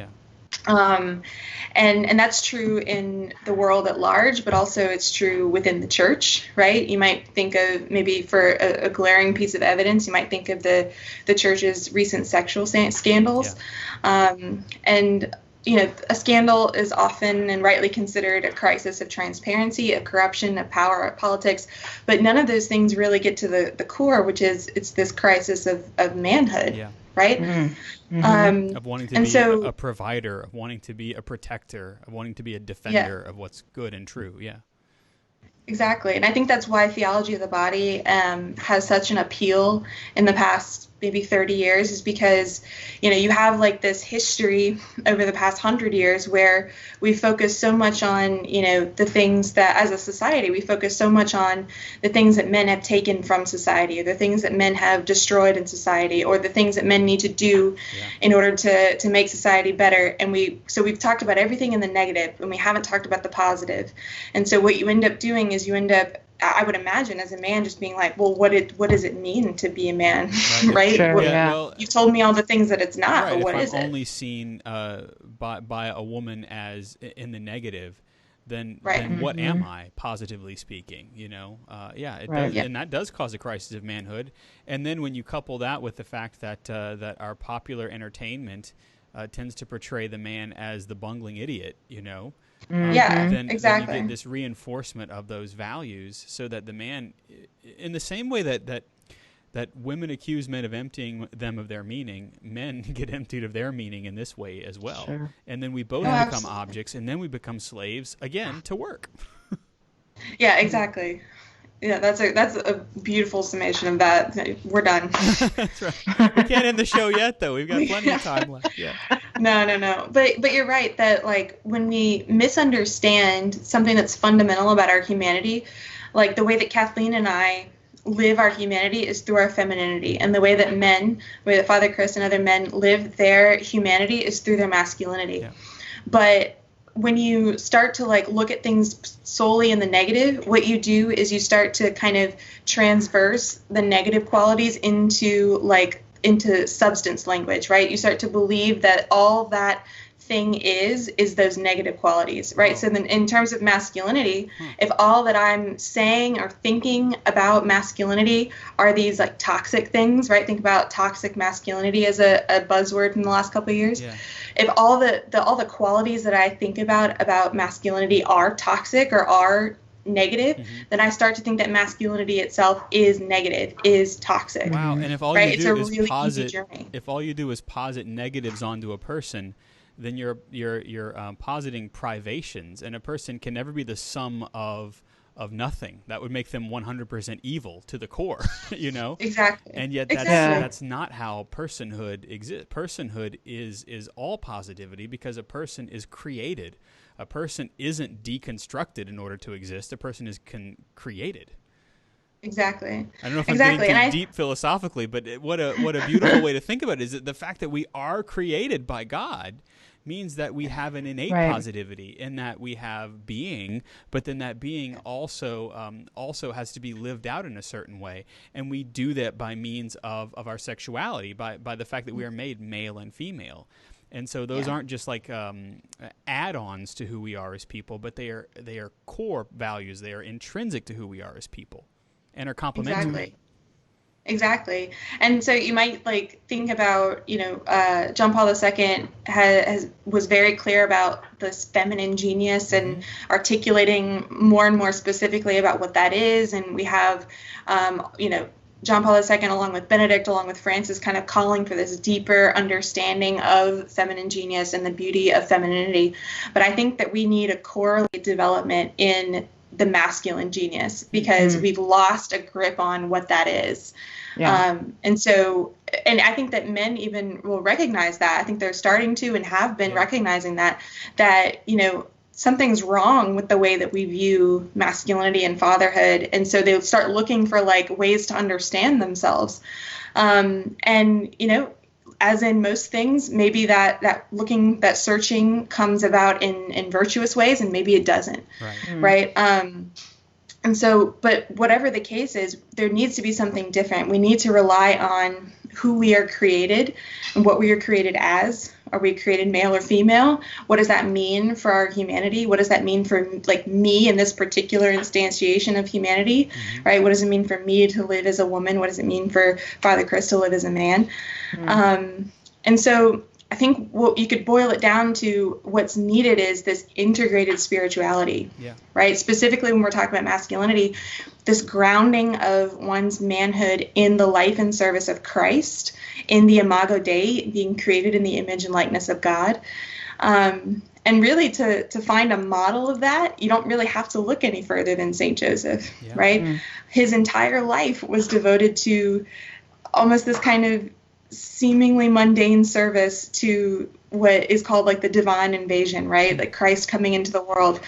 And that's true in the world at large, but also it's true within the church, right? You might think of, maybe for a glaring piece of evidence, you might think of the church's recent sexual scandals. And a scandal is often and rightly considered a crisis of transparency, of corruption, of power, of politics, but none of those things really get to the core, which is it's this crisis of manhood, Yeah. right? Mm-hmm. Of wanting to and be so, a provider, of wanting to be a protector, of wanting to be a defender of what's good and true. Yeah. Exactly. And I think that's why theology of the body has such an appeal in the past maybe 30 years, is because, you have like this history over the past 100 years where we focus so much on, the things that as a society, we focus so much on the things that men have taken from society, or the things that men have destroyed in society, or the things that men need to do in order to make society better. And so we've talked about everything in the negative, and we haven't talked about the positive. And so what you end up doing is I would imagine, as a man, just being like, well, what does it mean to be a man, right? Sure, Well, you've told me all the things that it's not, right, but what if is I'm it? only seen by a woman as in the negative, then what am I, positively speaking? It does, and that does cause a crisis of manhood. And then when you couple that with the fact that that our popular entertainment tends to portray the man as the bungling idiot, then exactly. you get this reinforcement of those values, so that the man, in the same way that women accuse men of emptying them of their meaning, men get emptied of their meaning in this way as well. Sure. And then we both become objects, and then we become slaves again to work. Yeah, exactly. Yeah, that's a beautiful summation of that. We're done. That's right. We can't end the show yet, though. We've got plenty of time left. Yeah. No. But you're right that, like, when we misunderstand something that's fundamental about our humanity, like the way that Kathleen and I live our humanity is through our femininity, and the way that Father Chris and other men live their humanity is through their masculinity. Yeah. But when you start to look at things solely in the negative, what you do is you start to kind of transverse the negative qualities into substance language, right? You start to believe that all that thing is those negative qualities, right? So then in terms of masculinity, if all that I'm saying or thinking about masculinity are these toxic things, right? Think about toxic masculinity as a buzzword in the last couple of years. Yeah. If all the qualities that I think about masculinity are toxic or are negative, then I start to think that masculinity itself is negative, is toxic. Wow. And if all right? you do it's a is really posit, easy journey. if all you do is posit negatives onto a person, then you're positing privations, and a person can never be the sum of nothing. That would make them 100% evil to the core, Exactly. And yet that's not how personhood exists. Personhood is all positivity, because a person is created. A person isn't deconstructed in order to exist. A person is created. Exactly. I don't know if I'm getting too deep philosophically, but what a beautiful way to think about it is that the fact that we are created by God means that we have an innate positivity, in that we have being, but then that being also has to be lived out in a certain way, and we do that by means of our sexuality, by the fact that we are made male and female. And so those aren't just add-ons to who we are as people, but they are core values. They are intrinsic to who we are as people, and are complementary. Exactly. And so you might think about, John Paul II was very clear about this feminine genius and articulating more and more specifically about what that is. And we have, John Paul II, along with Benedict, along with Francis, kind of calling for this deeper understanding of feminine genius and the beauty of femininity. But I think that we need a correlated development in the masculine genius, because we've lost a grip on what that is. And I think that men even will recognize that. I think they're starting to and have been recognizing that something's wrong with the way that we view masculinity and fatherhood. And so they'll start looking for ways to understand themselves. As in most things, maybe that searching comes about in virtuous ways, and maybe it doesn't. Right. And so, but whatever the case is, there needs to be something different. We need to rely on who we are created and what we are created as. Are we created male or female? What does that mean for our humanity? What does that mean for me in this particular instantiation of humanity? Right? What does it mean for me to live as a woman? What does it mean for Father Chris to live as a man? And so I think what you could boil it down to, what's needed is this integrated spirituality, right? Specifically when we're talking about masculinity, this grounding of one's manhood in the life and service of Christ, in the Imago Dei, being created in the image and likeness of God. And really to find a model of that, you don't really have to look any further than St. Joseph, right? Mm. His entire life was devoted to almost this kind of seemingly mundane service to what is called like the divine invasion, right? Like Christ coming into the world.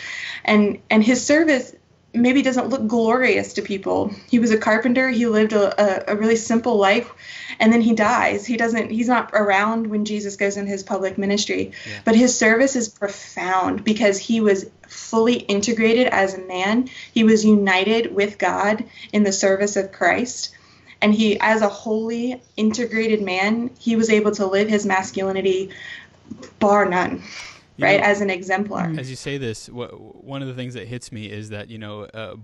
And his service maybe doesn't look glorious to people. He was a carpenter. He lived a really simple life, and then he dies. He's not around when Jesus goes in his public ministry, but his service is profound because he was fully integrated as a man. He was united with God in the service of Christ. And he, as a wholly integrated man, he was able to live his masculinity bar none, right, as an exemplar. As you say this, one of the things that hits me is that,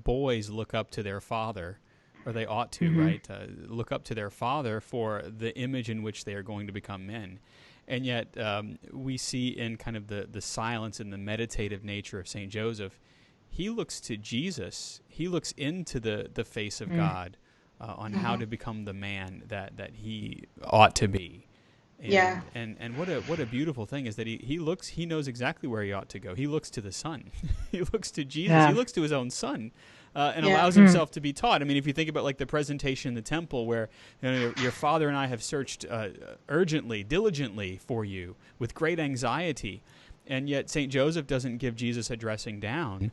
boys look up to their father, or they ought to, right, look up to their father for the image in which they are going to become men. And yet we see in kind of the silence and the meditative nature of St. Joseph, he looks to Jesus. He looks into the face of God. On how to become the man that he ought to be. And, and what a beautiful thing is that he knows exactly where he ought to go. He looks to the Son. He looks to Jesus. Yeah. He looks to his own Son and allows himself to be taught. I mean, if you think about like the presentation in the temple where your father and I have searched urgently, diligently for you with great anxiety. And yet St. Joseph doesn't give Jesus a dressing down.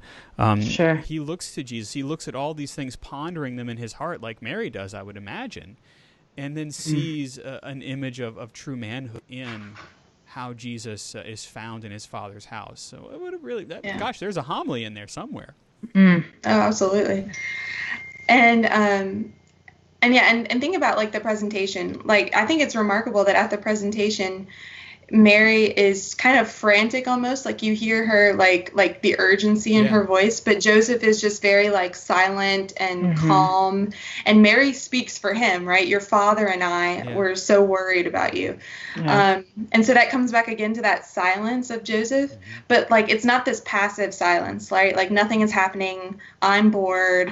He looks to Jesus. He looks at all these things, pondering them in his heart like Mary does, I would imagine, and then sees an image of true manhood in how Jesus is found in his Father's house. So it would have really, gosh, there's a homily in there somewhere. Oh, absolutely. And think about like the presentation. Like, I think it's remarkable that at the presentation, Mary is kind of frantic almost, like you hear her like the urgency in her voice, but Joseph is just very like silent and calm, and Mary speaks for him, right? Your father and I were so worried about you. And so that comes back again to that silence of Joseph, but like it's not this passive silence, right? Like nothing is happening, I'm bored,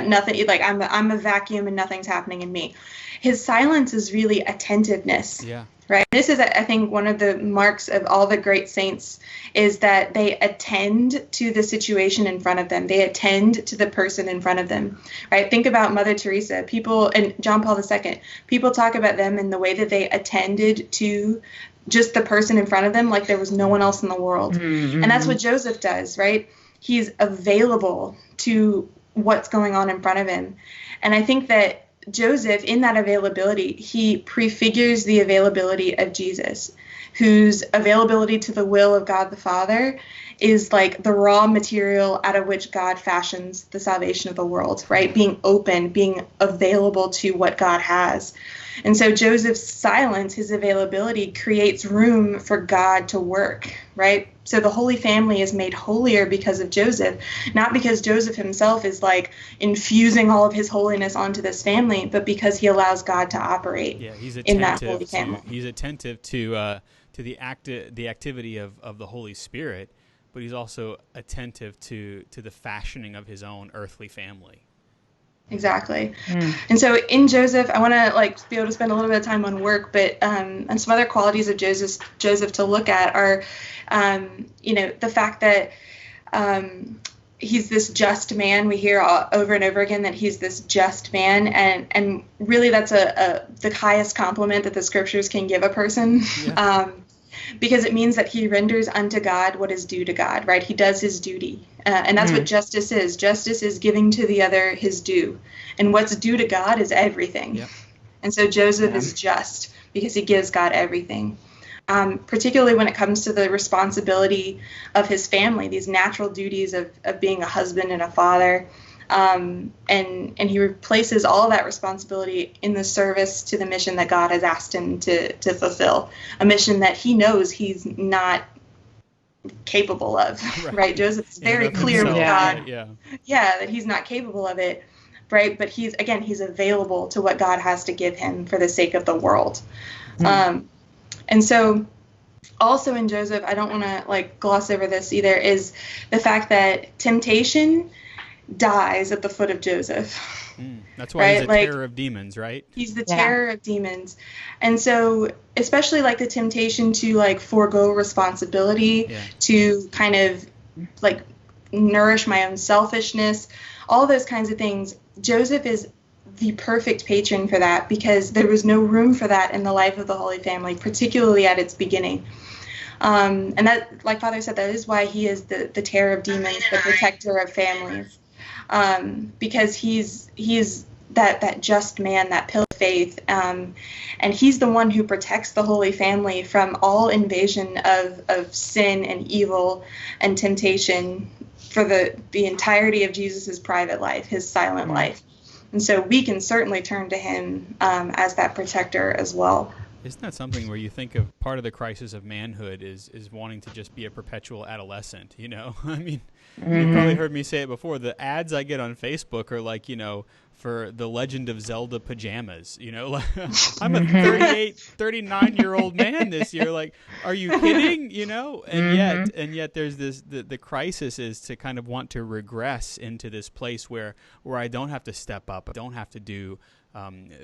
nothing, like I'm a vacuum and nothing's happening in me. His silence is really attentiveness. Right. This is, I think, one of the marks of all the great saints is that they attend to the situation in front of them. They attend to the person in front of them. Right. Think about Mother Teresa. People, and John Paul II, people talk about them in the way that they attended to just the person in front of them like there was no one else in the world. And that's what Joseph does. Right. He's available to what's going on in front of him. And I think that Joseph, in that availability, he prefigures the availability of Jesus, whose availability to the will of God the Father is like the raw material out of which God fashions the salvation of the world, right? Being open, being available to what God has. And so Joseph's silence, his availability, creates room for God to work, right? So the Holy Family is made holier because of Joseph, not because Joseph himself is like infusing all of his holiness onto this family, but because he allows God to operate in that Holy Family. He's attentive to the activity of the Holy Spirit, but he's also attentive to the fashioning of his own earthly family. Exactly. And so in Joseph, I want to like be able to spend a little bit of time on work, but and some other qualities of Joseph to look at are, the fact that he's this just man. We hear over and over again that he's this just man, and really that's the highest compliment that the scriptures can give a person. Because it means that he renders unto God what is due to God, right? He does his duty. And that's what justice is. Justice is giving to the other his due. And what's due to God is everything. And so Joseph is just because he gives God everything. Particularly when it comes to the responsibility of his family, these natural duties of being a husband and a father. And he replaces all of that responsibility in the service to the mission that God has asked him to fulfill, a mission that he knows he's not capable of, right? Joseph's very clear with God, that he's not capable of it, right? But he's available to what God has to give him for the sake of the world. And so also in Joseph, I don't want to like gloss over this either, is the fact that temptation dies at the foot of Joseph. That's why he's Right? a Like, terror of demons, right? he's the Yeah. terror of demons. And so, especially like the temptation to like forego responsibility, Yeah. to kind of like nourish my own selfishness, all those kinds of things. Joseph is the perfect patron for that, because there was no room for that in the life of the Holy Family, particularly at its beginning. And that, like Father said, that is why he is the terror of demons, the protector of families, because he's that just man, that pillar of faith, and he's the one who protects the Holy Family from all invasion of sin and evil and temptation for the entirety of Jesus's private life, his silent life. And so we can certainly turn to him as that protector as well. Isn't that something where you think of part of the crisis of manhood is wanting to just be a perpetual adolescent, you know? I mean, you've probably heard me say it before. The ads I get on Facebook are like, you know, for the Legend of Zelda pajamas, you know? Like, I'm a 39-year-old man this year. Like, are you kidding? You know? And yet there's this, the crisis is to kind of want to regress into this place where I don't have to step up, I don't have to do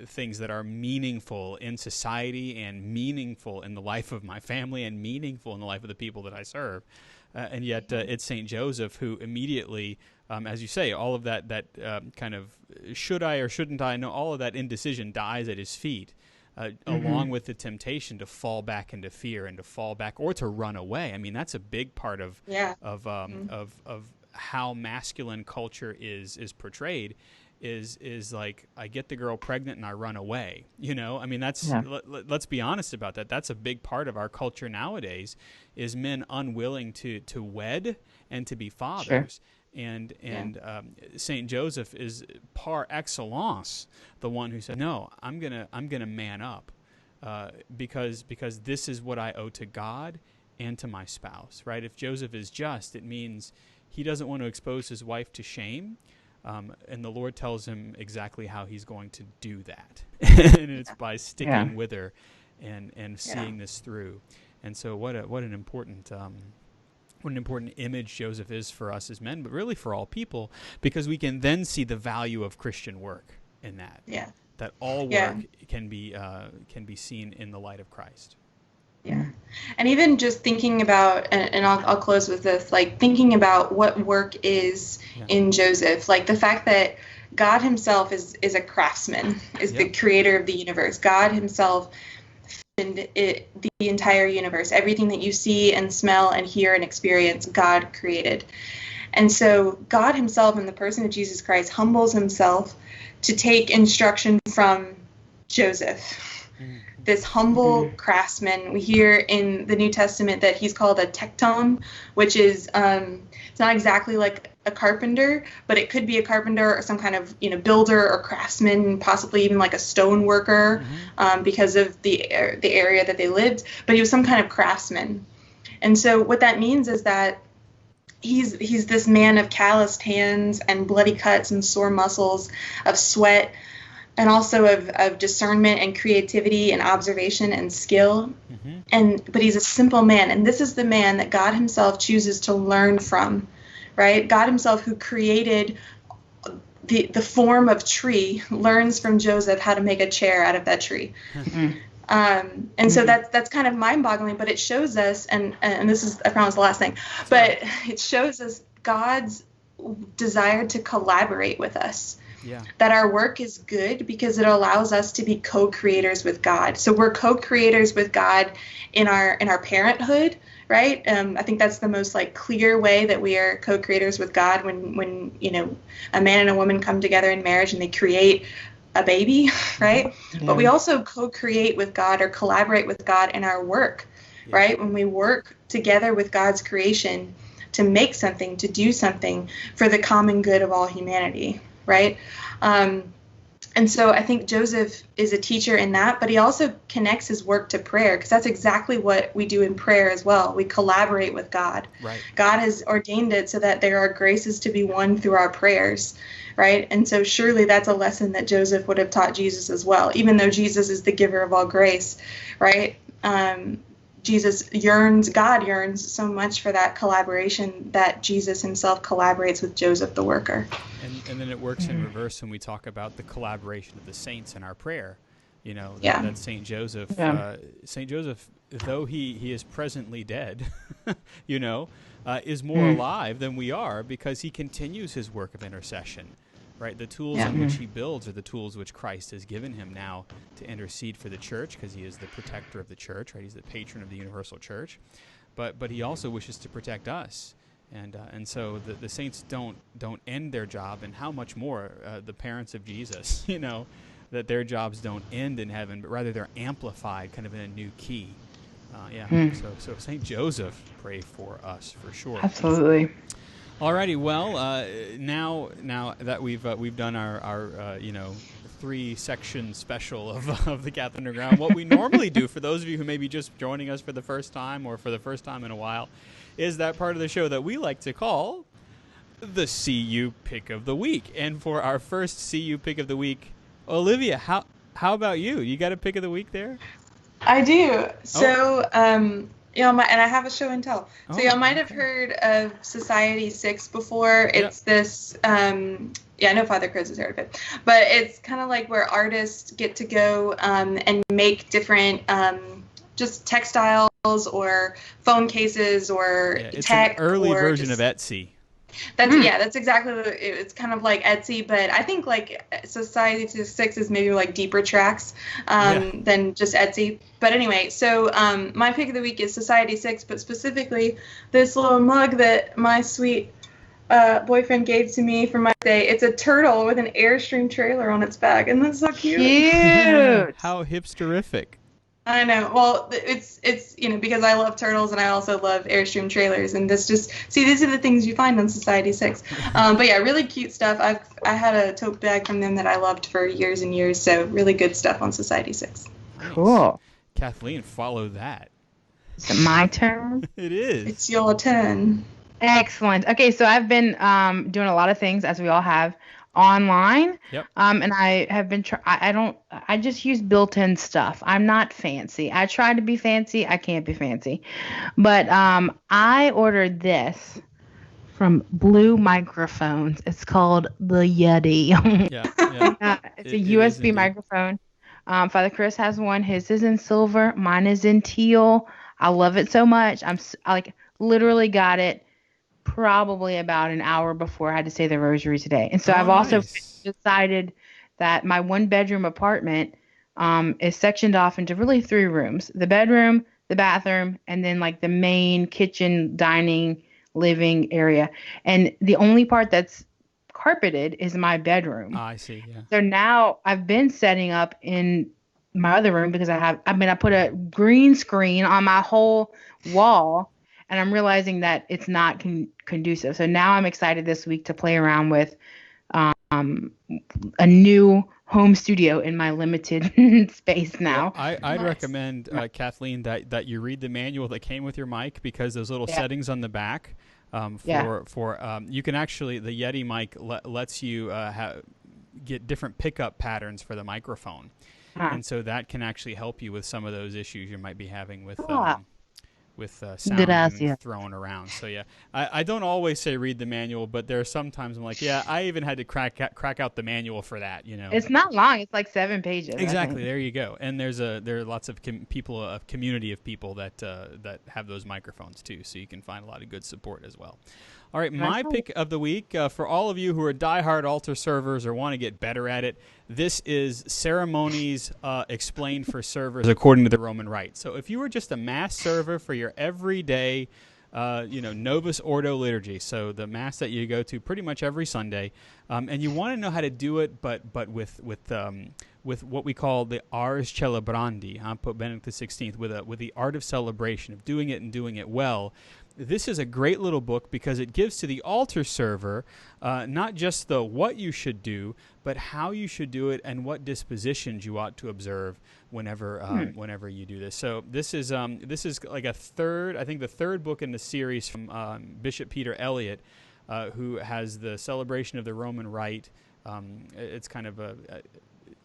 things that are meaningful in society and meaningful in the life of my family and meaningful in the life of the people that I serve. And yet it's St. Joseph who immediately, as you say, all of that kind of should I or shouldn't I, know, all of that indecision dies at his feet, along with the temptation to fall back into fear and to fall back or to run away. I mean, that's a big part of how masculine culture is portrayed. Is like, I get the girl pregnant and I run away, you know? I mean, that's, let's be honest about that. That's a big part of our culture nowadays, is men unwilling to wed and to be fathers. Sure. And Saint Joseph is par excellence the one who said, no, I'm gonna man up, because this is what I owe to God and to my spouse, right? If Joseph is just, it means he doesn't want to expose his wife to shame. And the Lord tells him exactly how he's going to do that. And it's by sticking with her and seeing this through. And so what an important image Joseph is for us as men, but really for all people, because we can then see the value of Christian work in that. Yeah. That all work can be seen in the light of Christ. Yeah. And even just thinking about, and I'll close with this, like thinking about what work is in Joseph, like the fact that God himself is a craftsman, is the creator of the universe. God himself fashioned the entire universe. Everything that you see and smell and hear and experience, God created. And so God himself, in the person of Jesus Christ, humbles himself to take instruction from Joseph. This humble craftsman. We hear in the New Testament that he's called a tekton, which is it's not exactly like a carpenter, but it could be a carpenter or some kind of builder or craftsman, possibly even like a stone worker, because of the area that they lived. But he was some kind of craftsman, and so what that means is that he's this man of calloused hands and bloody cuts and sore muscles, of sweat, and also of discernment and creativity and observation and skill. But he's a simple man, and this is the man that God himself chooses to learn from, right? God himself, who created the form of tree, learns from Joseph how to make a chair out of that tree. And so that's kind of mind-boggling, but it shows us, and this is, I promise, the last thing, but it shows us God's desire to collaborate with us. Yeah. That our work is good because it allows us to be co-creators with God. So we're co-creators with God in our parenthood, right? I think that's the most clear way that we are co-creators with God, when a man and a woman come together in marriage and they create a baby, right? Yeah. But we also co-create with God or collaborate with God in our work, right? When we work together with God's creation to make something, to do something for the common good of all humanity. Right? And so I think Joseph is a teacher in that, but he also connects his work to prayer, because that's exactly what we do in prayer as well. We collaborate with God. Right. God has ordained it so that there are graces to be won through our prayers, right? And so surely that's a lesson that Joseph would have taught Jesus as well, even though Jesus is the giver of all grace, right? God yearns so much for that collaboration that Jesus himself collaborates with Joseph the worker. And then it works in reverse when we talk about the collaboration of the saints in our prayer. You know, that Saint Joseph, though he is presently dead, you know, is more alive than we are because he continues his work of intercession. Right, the tools in which he builds are the tools which Christ has given him now to intercede for the church, because he is the protector of the church. Right, he's the patron of the universal church, but he also wishes to protect us, and so the saints don't end their job, and how much more the parents of Jesus, you know, that their jobs don't end in heaven, but rather they're amplified, kind of in a new key. So Saint Joseph, pray for us for sure. Absolutely. Alrighty, well, now that we've done our 3-section special of the Catholic Underground, what we normally do for those of you who may be just joining us for the first time or for the first time in a while, is that part of the show that we like to call the CU Pick of the Week. And for our first CU Pick of the Week, Olivia, how about you? You got a Pick of the Week there? I do. So, and I have a show and tell. So y'all might have heard of Society 6 before. It's this, I know Father Chris has heard of it, but it's kind of like where artists get to go and make different just textiles or phone cases or it's tech. An early or version just, of Etsy. That's exactly it's kind of like Etsy, but I think like Society 6 is maybe like deeper tracks than just Etsy. But anyway, so my pick of the week is Society 6, but specifically this little mug that my sweet boyfriend gave to me for my day. It's a turtle with an Airstream trailer on its back, and that's so cute. Cute. How hipsterific. I know. Well, it's because I love turtles and I also love Airstream trailers, and these are the things you find on Society 6. But yeah, really cute stuff. I had a tote bag from them that I loved for years and years, so really good stuff on Society 6. Nice. Cool. Kathleen, follow that. Is it my turn? It is. It's your turn. Excellent. Okay, so I've been doing a lot of things, as we all have, online. Yep. And I have been I just use built-in stuff. I'm not fancy. I try to be fancy. I can't be fancy. But I ordered this from Blue Microphones. It's called the Yeti. It's a USB microphone. Father Chris has one. His is in silver. Mine is in teal. I love it so much. I literally got it probably about an hour before I had to say the rosary today. And so I've also decided that my 1-bedroom apartment is sectioned off into really 3 rooms: the bedroom, the bathroom, and then like the main kitchen, dining, living area. And the only part that's carpeted is my bedroom. I see. Yeah. So now I've been setting up in my other room because I put a green screen on my whole wall, and I'm realizing that it's not conducive. So now I'm excited this week to play around with a new home studio in my limited space now. Well, I'd recommend, Kathleen, that you read the manual that came with your mic, because those little settings on the back you can actually, the Yeti mic lets you get different pickup patterns for the microphone. And so that can actually help you with some of those issues you might be having with sound being thrown around. So yeah, I don't always say read the manual, but there are sometimes I'm like, I even had to crack out the manual for that. It's not long; it's like 7 pages. Exactly. There you go. And there are lots of people, a community of people that have those microphones too, so you can find a lot of good support as well. All right, my pick of the week, for all of you who are diehard altar servers or want to get better at it, this is Ceremonies Explained for Servers According to the Roman Rite. So if you were just a Mass server for your everyday, Novus Ordo liturgy, so the Mass that you go to pretty much every Sunday, and you want to know how to do it, but with what we call the Ars Celebrandi, Pope Benedict XVI, with the art of celebration, of doing it and doing it well. This is a great little book because it gives to the altar server not just the what you should do, but how you should do it and what dispositions you ought to observe whenever you do this. So this is like the third book in the series from Bishop Peter Elliott, who has the celebration of the Roman Rite. It's kind of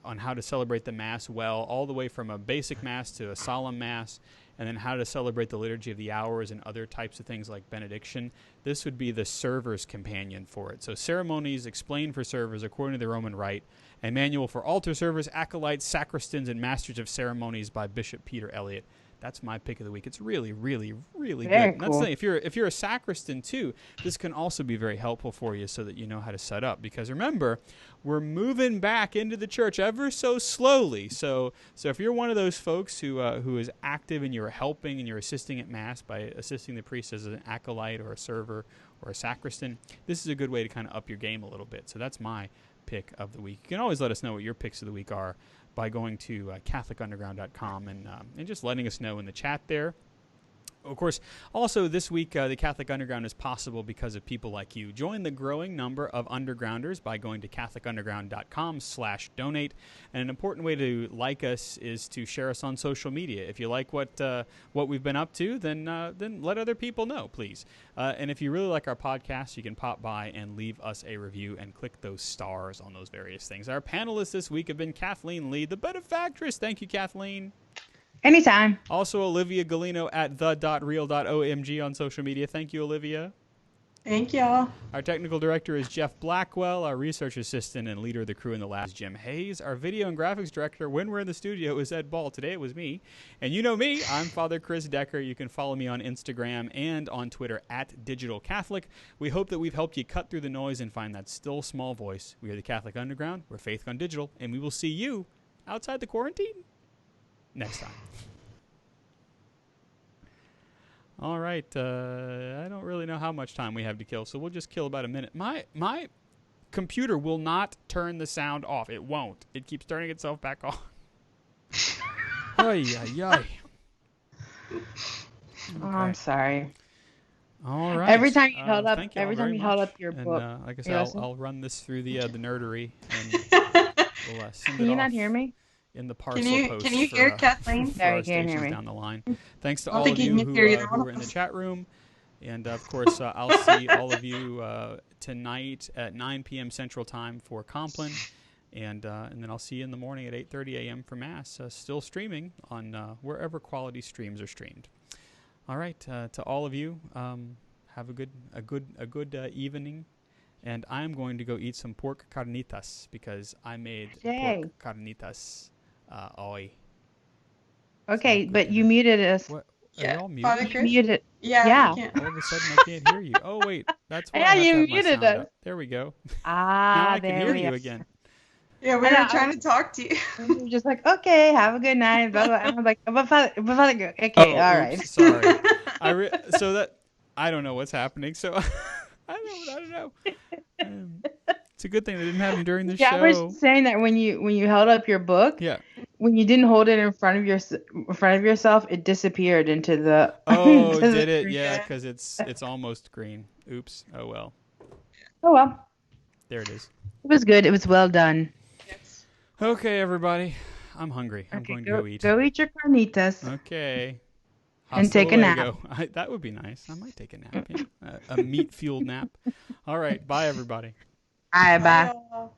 on how to celebrate the Mass well, all the way from a basic Mass to a solemn Mass. and then how to celebrate the liturgy of the hours and other types of things like benediction, this would be the server's companion for it. So ceremonies explained for servers according to the Roman Rite, a manual for altar servers, acolytes, sacristans, and masters of ceremonies by Bishop Peter Elliott. That's my pick of the week. It's really, really, really Very good. cool. That's the thing. If you're a sacristan too, this can also be very helpful for you so that you know how to set up. Because remember, we're moving back into the church ever so slowly. So if you're one of those folks who is active and you're helping and you're assisting at Mass by assisting the priest as an acolyte or a server or a sacristan, this is a good way to kind of up your game a little bit. So that's my pick of the week. You can always let us know what your picks of the week are by going to CatholicUnderground.com and just letting us know in the chat there. Of course, also this week, the Catholic Underground is possible because of people like you. Join the growing number of undergrounders by going to CatholicUnderground.com/donate. And an important way to like us is to share us on social media. If you like what we've been up to, then let other people know, please. And if you really like our podcast, you can pop by and leave us a review and click those stars on those various things. Our panelists this week have been Kathleen Lee, the benefactress. Thank you, Kathleen. Anytime. Also, Olivia Galino at the.real.omg on social media. Thank you, Olivia. Thank y'all. Our technical director is Jeff Blackwell. Our research assistant and leader of the crew in the lab is Jim Hayes. Our video and graphics director, when we're in the studio, is Ed Ball. Today it was me. And you know me. I'm Father Chris Decker. You can follow me on Instagram and on Twitter at Digital Catholic. We hope that we've helped you cut through the noise and find that still small voice. We are the Catholic Underground. We're Faith Gone Digital. And we will see you outside the quarantine next time. All right. I don't really know how much time we have to kill, so we'll just kill about a minute. My computer will not turn the sound off. It won't. It keeps turning itself back on. Ay, ay, ay. Okay. Oh, I'm sorry. All right. Every time you held up, your book. And, like I said, I'll run this through the nerdery, and we'll send Can it you off not hear me? in the parcel post. Can you hear Kathleen? For our you can't hear stations me. down the line. Thanks to I don't all think of you you can hear either who one were of in the us. chat room. And, of course, I'll see all of you tonight at 9 p.m. Central Time for Compline. And then I'll see you in the morning at 8:30 a.m. for Mass, still streaming on wherever quality streams are streamed. All right, to all of you, have a good evening. And I'm going to go eat some pork carnitas because I made pork carnitas hoy. Okay, but you muted us. What? Are Yeah. you all muted? Father You Chris? muted. Yeah. Yeah. You can't. All of a sudden, I can't hear you. Oh, wait. That's why I Yeah, have to you have my muted sound us. up. There we go. Ah, Now I can there hear we you go. again. Yeah, we I know, were trying to talk to you. We were just like, okay, have a good night. Blah, blah. I was like, but Father, okay, Oh, all oops, right. sorry. So that I don't know what's happening. So I don't know. It's a good thing they didn't have me during the Yeah, I was show. saying that when you held up your book, Yeah. when you didn't hold it in front of yourself, it disappeared into the. Oh, into the did it? screen. Yeah, because it's almost green. Oops. Oh well. Oh well, There it is. it was good. It was well done. Yes. Okay, everybody. I'm hungry. I'm Okay, going to go eat. Go eat your carnitas. Okay. And Hasta take a nap. luego. That would be nice. I might take a nap. Yeah. A meat-fueled nap. All right. Bye, everybody. Bye. Bye, y'all.